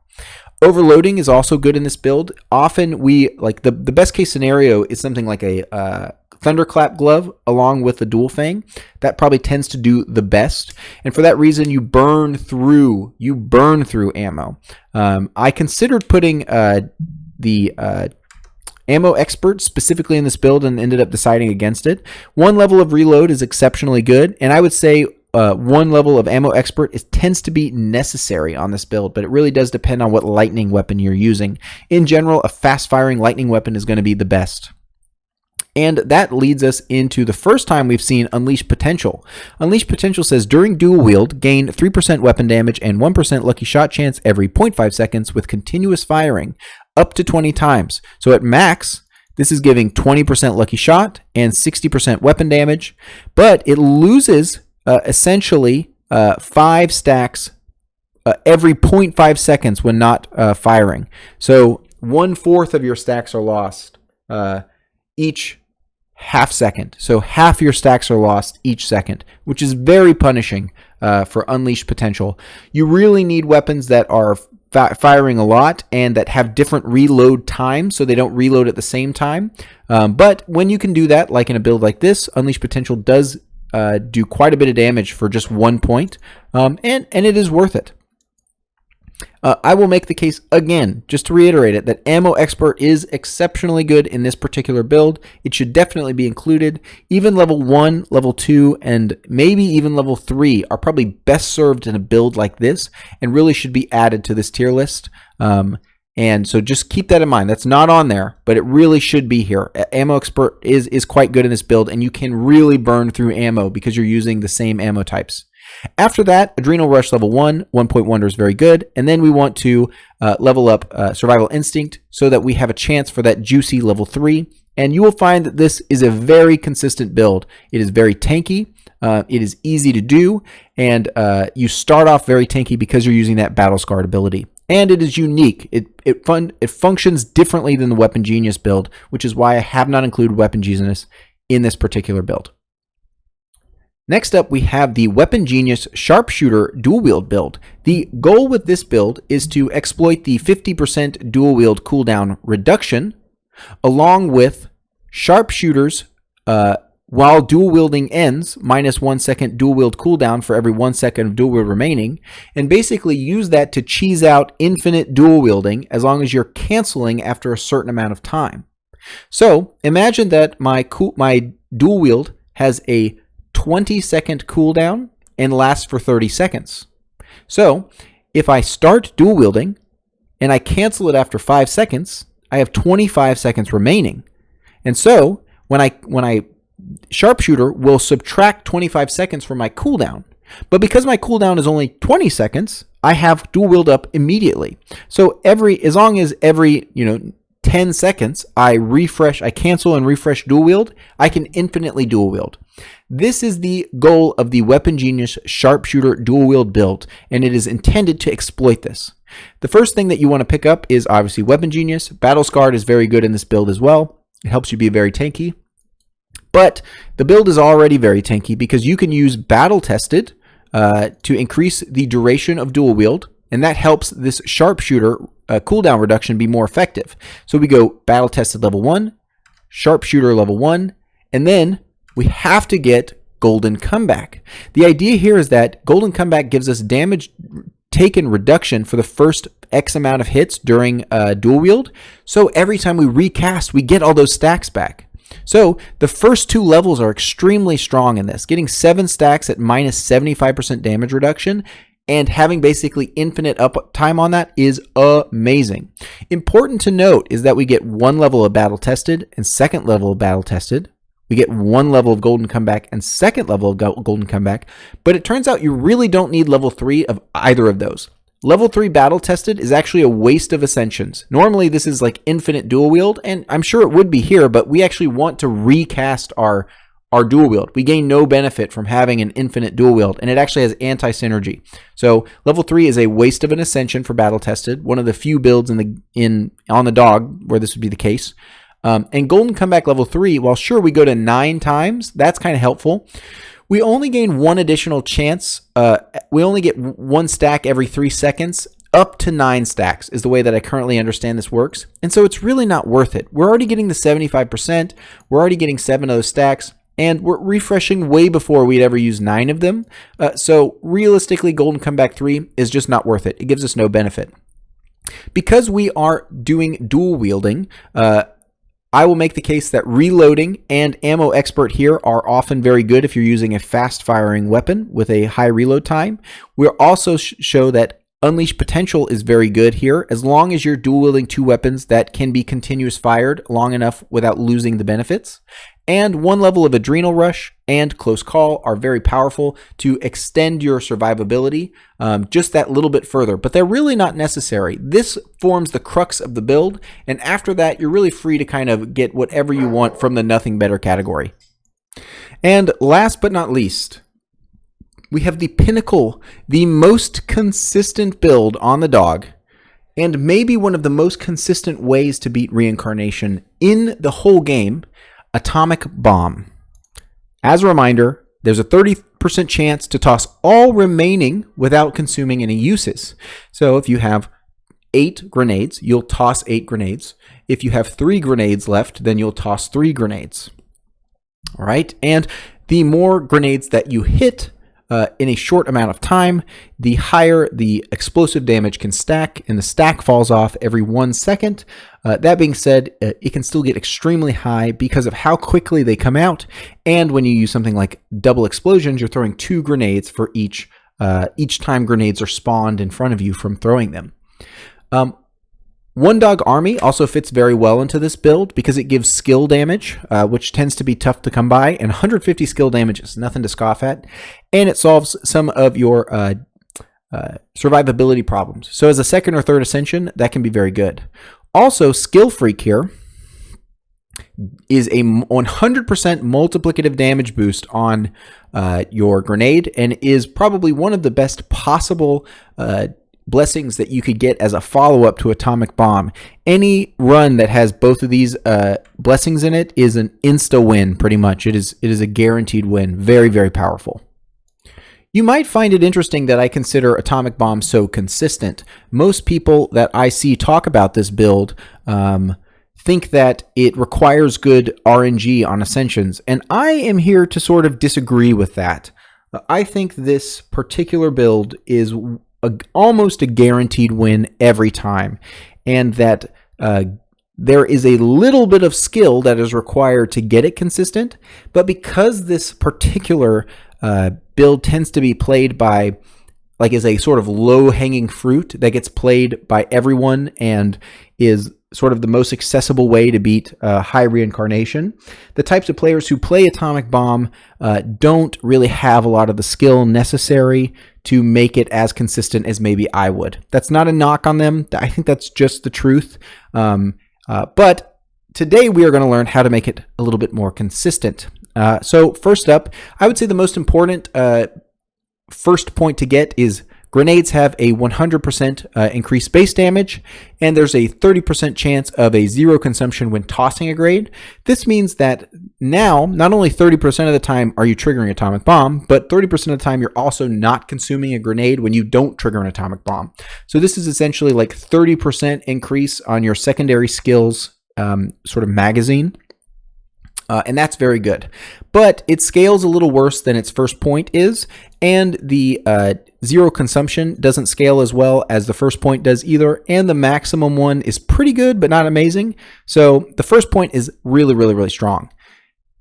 Overloading is also good in this build. Often we, like the best case scenario is something like a Thunderclap glove along with the dual fang. That probably tends to do the best. And for that reason, you burn through ammo. I considered putting the Ammo Expert specifically in this build and ended up deciding against it. 1 level of reload is exceptionally good, and I would say one level of ammo expert tends to be necessary on this build, but it really does depend on what lightning weapon you're using. In general, a fast-firing lightning weapon is going to be the best. And that leads us into the first time we've seen Unleash Potential. Unleash Potential says, during dual wield, gain 3% weapon damage and 1% lucky shot chance every 0.5 seconds with continuous firing up to 20 times. So at max, this is giving 20% lucky shot and 60% weapon damage, but it loses essentially 5 stacks every 0.5 seconds when not firing. So 1/4 of your stacks are lost each half second. So half your stacks are lost each second, which is very punishing for Unleashed Potential. You really need weapons that are firing a lot and that have different reload times, so they don't reload at the same time. But when you can do that, like in a build like this, Unleashed Potential does do quite a bit of damage for just 1 point, and it is worth it. I will make the case again, just to reiterate it, that Ammo Expert is exceptionally good in this particular build. It should definitely be included. Even level 1, level 2, and maybe even level 3 are probably best served in a build like this and really should be added to this tier list. And so just keep that in mind. That's not on there, but it really should be here. Ammo Expert is quite good in this build, and you can really burn through ammo because you're using the same ammo types. After that, Adrenal Rush level 1, 1-point wonder is very good. And then we want to level up Survival Instinct so that we have a chance for that juicy level 3. And you will find that this is a very consistent build. It is very tanky. It is easy to do. And you start off very tanky because you're using that Battle Scarred ability. And it is unique. It functions differently than the Weapon Genius build, which is why I have not included Weapon Genius in this particular build. Next up, we have the Weapon Genius Sharpshooter Dual Wield build. The goal with this build is to exploit the 50% dual wield cooldown reduction, along with Sharpshooters while dual wielding ends, minus 1 second dual wield cooldown for every 1 second of dual wield remaining, and basically use that to cheese out infinite dual wielding as long as you're canceling after a certain amount of time. So imagine that my dual wield has a 20-second cooldown and lasts for 30 seconds. So if I start dual wielding and I cancel it after 5 seconds, I have 25 seconds remaining. And so when I Sharpshooter will subtract 25 seconds from my cooldown. But because my cooldown is only 20 seconds, I have dual wield up immediately. So as long as every 10 seconds I cancel and refresh dual wield, I can infinitely dual wield. This is the goal of the Weapon Genius Sharpshooter Dual Wield build, and it is intended to exploit this. The first thing that you want to pick up is obviously Weapon Genius. Battle Scarred is very good in this build as well. It helps you be very tanky. But the build is already very tanky because you can use Battle Tested to increase the duration of dual wield, and that helps this Sharpshooter cooldown reduction be more effective. So we go Battle Tested level 1, Sharpshooter level 1, and then we have to get Golden Comeback. The idea here is that Golden Comeback gives us damage taken reduction for the first X amount of hits during dual wield. So every time we recast, we get all those stacks back. So the first 2 levels are extremely strong in this. Getting 7 stacks at minus 75% damage reduction and having basically infinite uptime on that is amazing. Important to note is that we get 1 level of Battle Tested and 2nd level of Battle Tested. We get 1 level of Golden Comeback and 2nd level of Golden Comeback, but it turns out you really don't need level 3 of either of those. Level 3 Battle Tested is actually a waste of Ascensions. Normally this is like infinite dual wield, and I'm sure it would be here, but we actually want to recast our dual wield. We gain no benefit from having an infinite dual wield, and it actually has anti-synergy. So level 3 is a waste of an Ascension for Battle Tested, one of the few builds on the dog where this would be the case. And Golden Comeback level 3, while sure we go to 9 times, that's kind of helpful. We only gain 1 additional chance. We only get 1 stack every 3 seconds. Up to 9 stacks is the way that I currently understand this works. And so it's really not worth it. We're already getting the 75%. We're already getting 7 of those stacks. And we're refreshing way before we'd ever use 9 of them. So realistically, Golden Comeback 3 is just not worth it. It gives us no benefit. Because we are doing dual wielding, I will make the case that reloading and ammo expert here are often very good if you're using a fast firing weapon with a high reload time. We'll also show that unleash potential is very good here as long as you're dual wielding two weapons that can be continuous fired long enough without losing the benefits. And one level of adrenal rush and close call are very powerful to extend your survivability just that little bit further, but they're really not necessary. This forms the crux of the build, and after that, you're really free to kind of get whatever you want from the nothing better category. And last but not least, we have the pinnacle, the most consistent build on the dog, and maybe one of the most consistent ways to beat reincarnation in the whole game, Atomic Bomb. As a reminder, there's a 30% chance to toss all remaining without consuming any uses. So if you have 8 grenades, you'll toss 8 grenades. If you have 3 grenades left, then you'll toss 3 grenades. All right, and the more grenades that you hit in a short amount of time, the higher the explosive damage can stack, and the stack falls off every 1 second. That being said, it can still get extremely high because of how quickly they come out, and when you use something like double explosions, you're throwing 2 grenades for each time grenades are spawned in front of you from throwing them. One Dog Army also fits very well into this build because it gives skill damage, which tends to be tough to come by, and 150 skill damage is nothing to scoff at, and it solves some of your survivability problems. So as a second or third Ascension, that can be very good. Also, Skill Freak here is a 100% multiplicative damage boost on your grenade, and is probably one of the best possible blessings that you could get as a follow-up to Atomic Bomb. Any run that has both of these blessings in it is an insta-win, pretty much. It is a guaranteed win. Very, very powerful. You might find it interesting that I consider Atomic Bomb so consistent. Most people that I see talk about this build think that it requires good RNG on Ascensions, and I am here to sort of disagree with that. I think this particular build is almost a guaranteed win every time, and that there is a little bit of skill that is required to get it consistent, but because this particular build tends to be played by, like, as a sort of low-hanging fruit that gets played by everyone and is sort of the most accessible way to beat high reincarnation, the types of players who play Atomic Bomb don't really have a lot of the skill necessary to make it as consistent as maybe I would. That's not a knock on them. I think that's just the truth. But today we are going to learn how to make it a little bit more consistent. So first up, I would say the most important first point to get is grenades have a 100% increased base damage, and there's a 30% chance of a 0 consumption when tossing a grenade. This means that now, not only 30% of the time are you triggering Atomic Bomb, but 30% of the time you're also not consuming a grenade when you don't trigger an Atomic Bomb. So this is essentially like 30% increase on your secondary skills sort of magazine. And that's very good. But it scales a little worse than its first point is, and the 0 consumption doesn't scale as well as the first point does either, and the maximum one is pretty good, but not amazing. So the first point is really, really, really strong.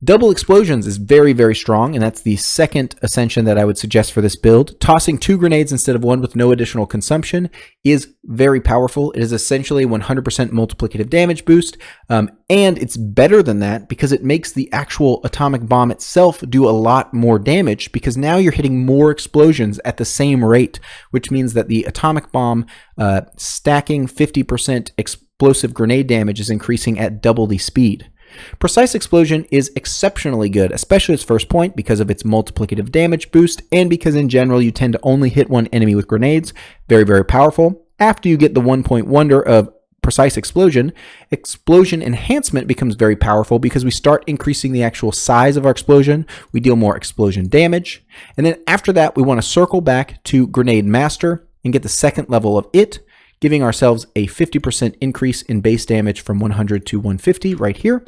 Double Explosions is very, very strong, and that's the second Ascension that I would suggest for this build. Tossing 2 grenades instead of 1 with no additional consumption is very powerful. It is essentially a 100% multiplicative damage boost, and it's better than that because it makes the actual Atomic Bomb itself do a lot more damage, because now you're hitting more explosions at the same rate, which means that the Atomic Bomb stacking 50% explosive grenade damage is increasing at double the speed. Precise Explosion is exceptionally good, especially its first point because of its multiplicative damage boost and because in general you tend to only hit one enemy with grenades. Very, very powerful. After you get the 1-point wonder of Precise Explosion, Explosion Enhancement becomes very powerful because we start increasing the actual size of our explosion. We deal more explosion damage. And then after that, we want to circle back to Grenade Master and get the second level of it, giving ourselves a 50% increase in base damage from 100 to 150 right here,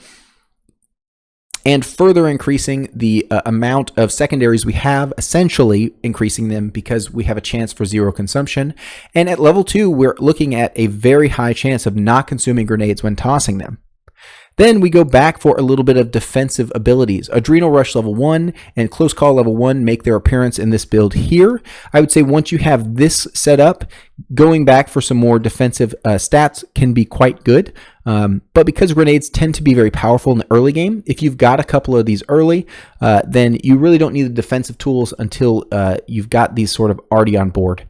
and further increasing the amount of secondaries we have, essentially increasing them because we have a chance for 0 consumption. And at level 2, we're looking at a very high chance of not consuming grenades when tossing them. Then we go back for a little bit of defensive abilities. Adrenal Rush level 1 and Close Call level 1 make their appearance in this build here. I would say once you have this set up, going back for some more defensive stats can be quite good. But because grenades tend to be very powerful in the early game, if you've got a couple of these early, then you really don't need the defensive tools until you've got these sort of already on board.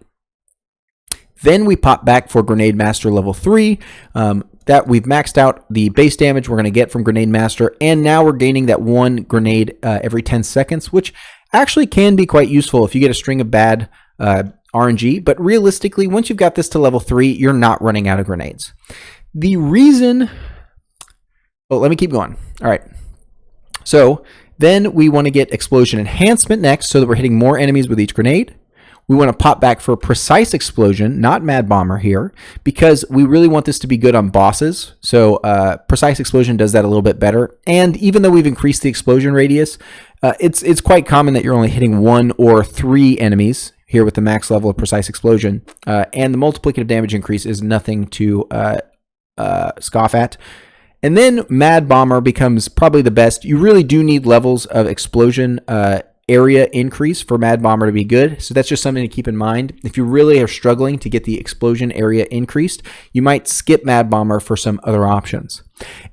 Then we pop back for Grenade Master level 3. That we've maxed out the base damage we're going to get from Grenade Master, and now we're gaining that 1 grenade every 10 seconds, which actually can be quite useful if you get a string of bad RNG. But realistically, once you've got this to level 3, you're not running out of grenades. The reason... Well, let me keep going. All right. So then we want to get Explosion Enhancement next so that we're hitting more enemies with each grenade. We want to pop back for Precise Explosion, not Mad Bomber here, because we really want this to be good on bosses. So Precise Explosion does that a little bit better. And even though we've increased the explosion radius, it's quite common that you're only hitting 1 or 3 enemies here with the max level of Precise Explosion. And the multiplicative damage increase is nothing to scoff at. And then Mad Bomber becomes probably the best. You really do need levels of explosion area increase for Mad Bomber to be good. So that's just something to keep in mind. If you really are struggling to get the explosion area increased, you might skip Mad Bomber for some other options.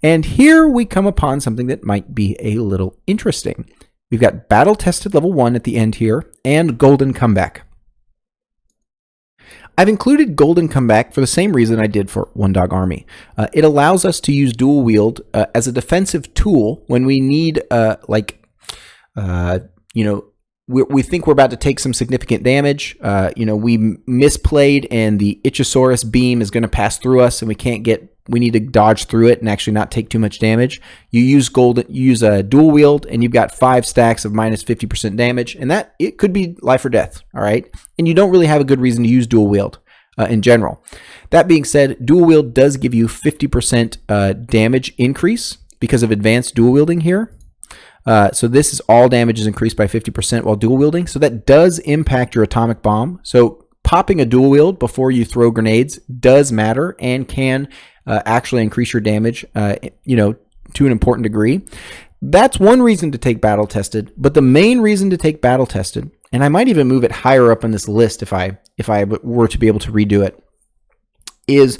And here we come upon something that might be a little interesting. We've got Battle Tested level 1 at the end here and Golden Comeback. I've included Golden Comeback for the same reason I did for One Dog Army. It allows us to use dual wield as a defensive tool when we need we think we're about to take some significant damage. We misplayed and the Ichthyosaurus beam is going to pass through us and we need to dodge through it and actually not take too much damage. You use a dual wield and you've got 5 stacks of minus 50% damage, and that it could be life or death. All right. And you don't really have a good reason to use dual wield in general. That being said, dual wield does give you 50% damage increase because of advanced dual wielding here. So this is all damage is increased by 50% while dual wielding. So that does impact your atomic bomb. So popping a dual wield before you throw grenades does matter and can actually increase your damage, to an important degree. That's one reason to take Battle Tested, but the main reason to take Battle Tested, and I might even move it higher up on this list if I were to be able to redo it, is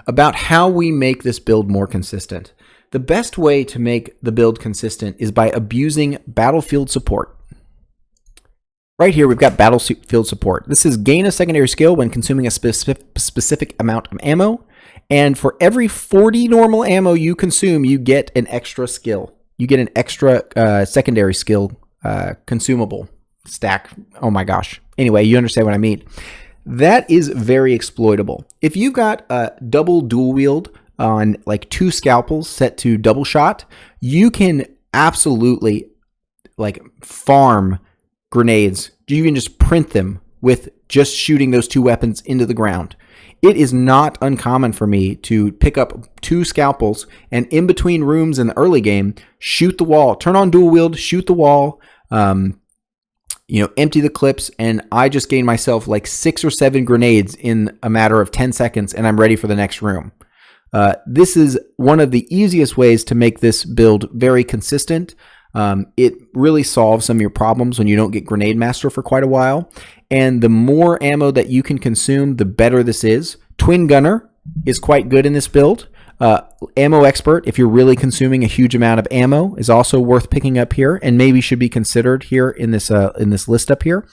about how we make this build more consistent. The best way to make the build consistent is by abusing battlefield support. Right here, we've got battlefield support. This is gain a secondary skill when consuming a specific amount of ammo. And for every 40 normal ammo you consume, you get an extra skill. You get an extra secondary skill consumable stack. Oh my gosh. Anyway, you understand what I mean. That is very exploitable. If you got a double dual wield on like 2 scalpels set to double shot, you can absolutely farm grenades. You can just print them with just shooting those 2 weapons into the ground. It is not uncommon for me to pick up 2 scalpels and in between rooms in the early game, shoot the wall, turn on dual wield, shoot the wall, empty the clips, and I just gain myself like 6 or 7 grenades in a matter of 10 seconds and I'm ready for the next room. This is one of the easiest ways to make this build very consistent. It really solves some of your problems when you don't get Grenade Master for quite a while. And the more ammo that you can consume, the better this is. Twin Gunner is quite good in this build. Ammo Expert, if you're really consuming a huge amount of ammo, is also worth picking up here and maybe should be considered here in this list up here.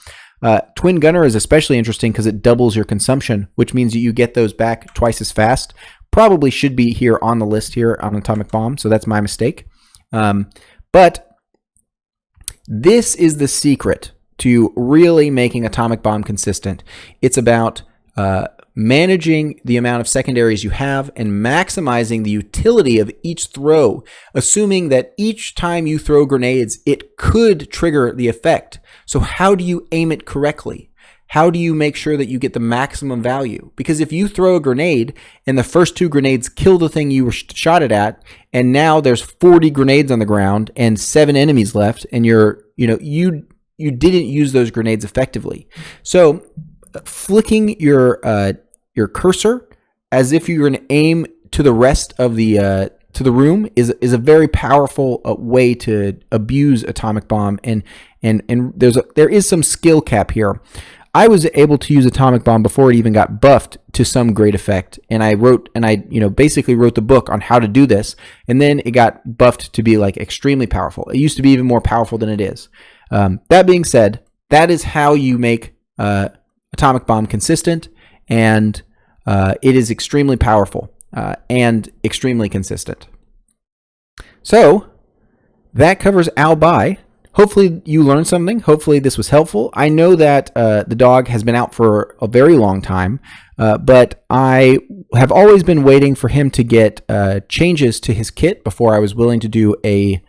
Twin Gunner is especially interesting because it doubles your consumption, which means that you get those back twice as fast. Probably should be here on the list here on Atomic Bomb, so that's my mistake. But this is the secret to really making Atomic Bomb consistent. It's about managing the amount of secondaries you have and maximizing the utility of each throw, assuming that each time you throw grenades, it could trigger the effect. So how do you aim it correctly? How do you make sure that you get the maximum value? Because if you throw a grenade and the first 2 grenades kill the thing you were shot it at, and now there's 40 grenades on the ground and 7 enemies left, and you didn't use those grenades effectively. So flicking your cursor as if you're going to aim to the rest of the the room is a very powerful way to abuse Atomic Bomb, and there is some skill cap here. I was able to use Atomic Bomb before it even got buffed to some great effect, and I basically wrote the book on how to do this, and then it got buffed to be like extremely powerful. It used to be even more powerful than it is. That being said, that is how you make Atomic Bomb consistent, and it is extremely powerful and extremely consistent. So that covers Albi. Hopefully you learned something. Hopefully this was helpful. I know that the dog has been out for a very long time, but I have always been waiting for him to get changes to his kit before I was willing to do a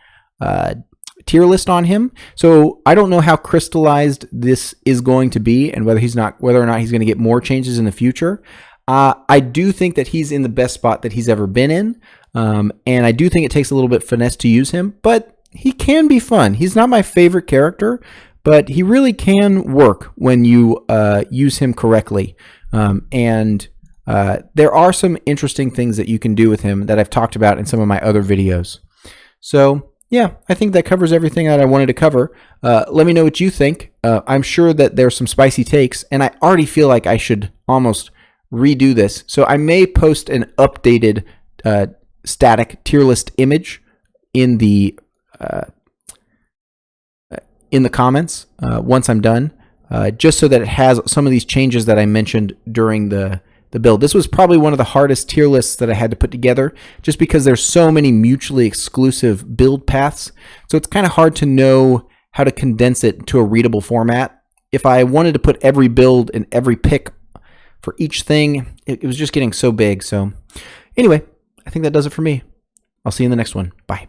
tier list on him. So I don't know how crystallized this is going to be, and whether or not he's going to get more changes in the future. I do think that he's in the best spot that he's ever been in, and I do think it takes a little bit finesse to use him, but he can be fun. He's not my favorite character, but he really can work when you use him correctly. And there are some interesting things that you can do with him that I've talked about in some of my other videos. So yeah, I think that covers everything that I wanted to cover. Let me know what you think. I'm sure that there's some spicy takes, and I already feel like I should almost redo this. So I may post an updated static tier list image in the comments once I'm done, just so that it has some of these changes that I mentioned during the build. This was probably one of the hardest tier lists that I had to put together, just because there's so many mutually exclusive build paths. So it's kind of hard to know how to condense it to a readable format. If I wanted to put every build and every pick for each thing, it was just getting so big. So anyway, I think that does it for me. I'll see you in the next one. Bye.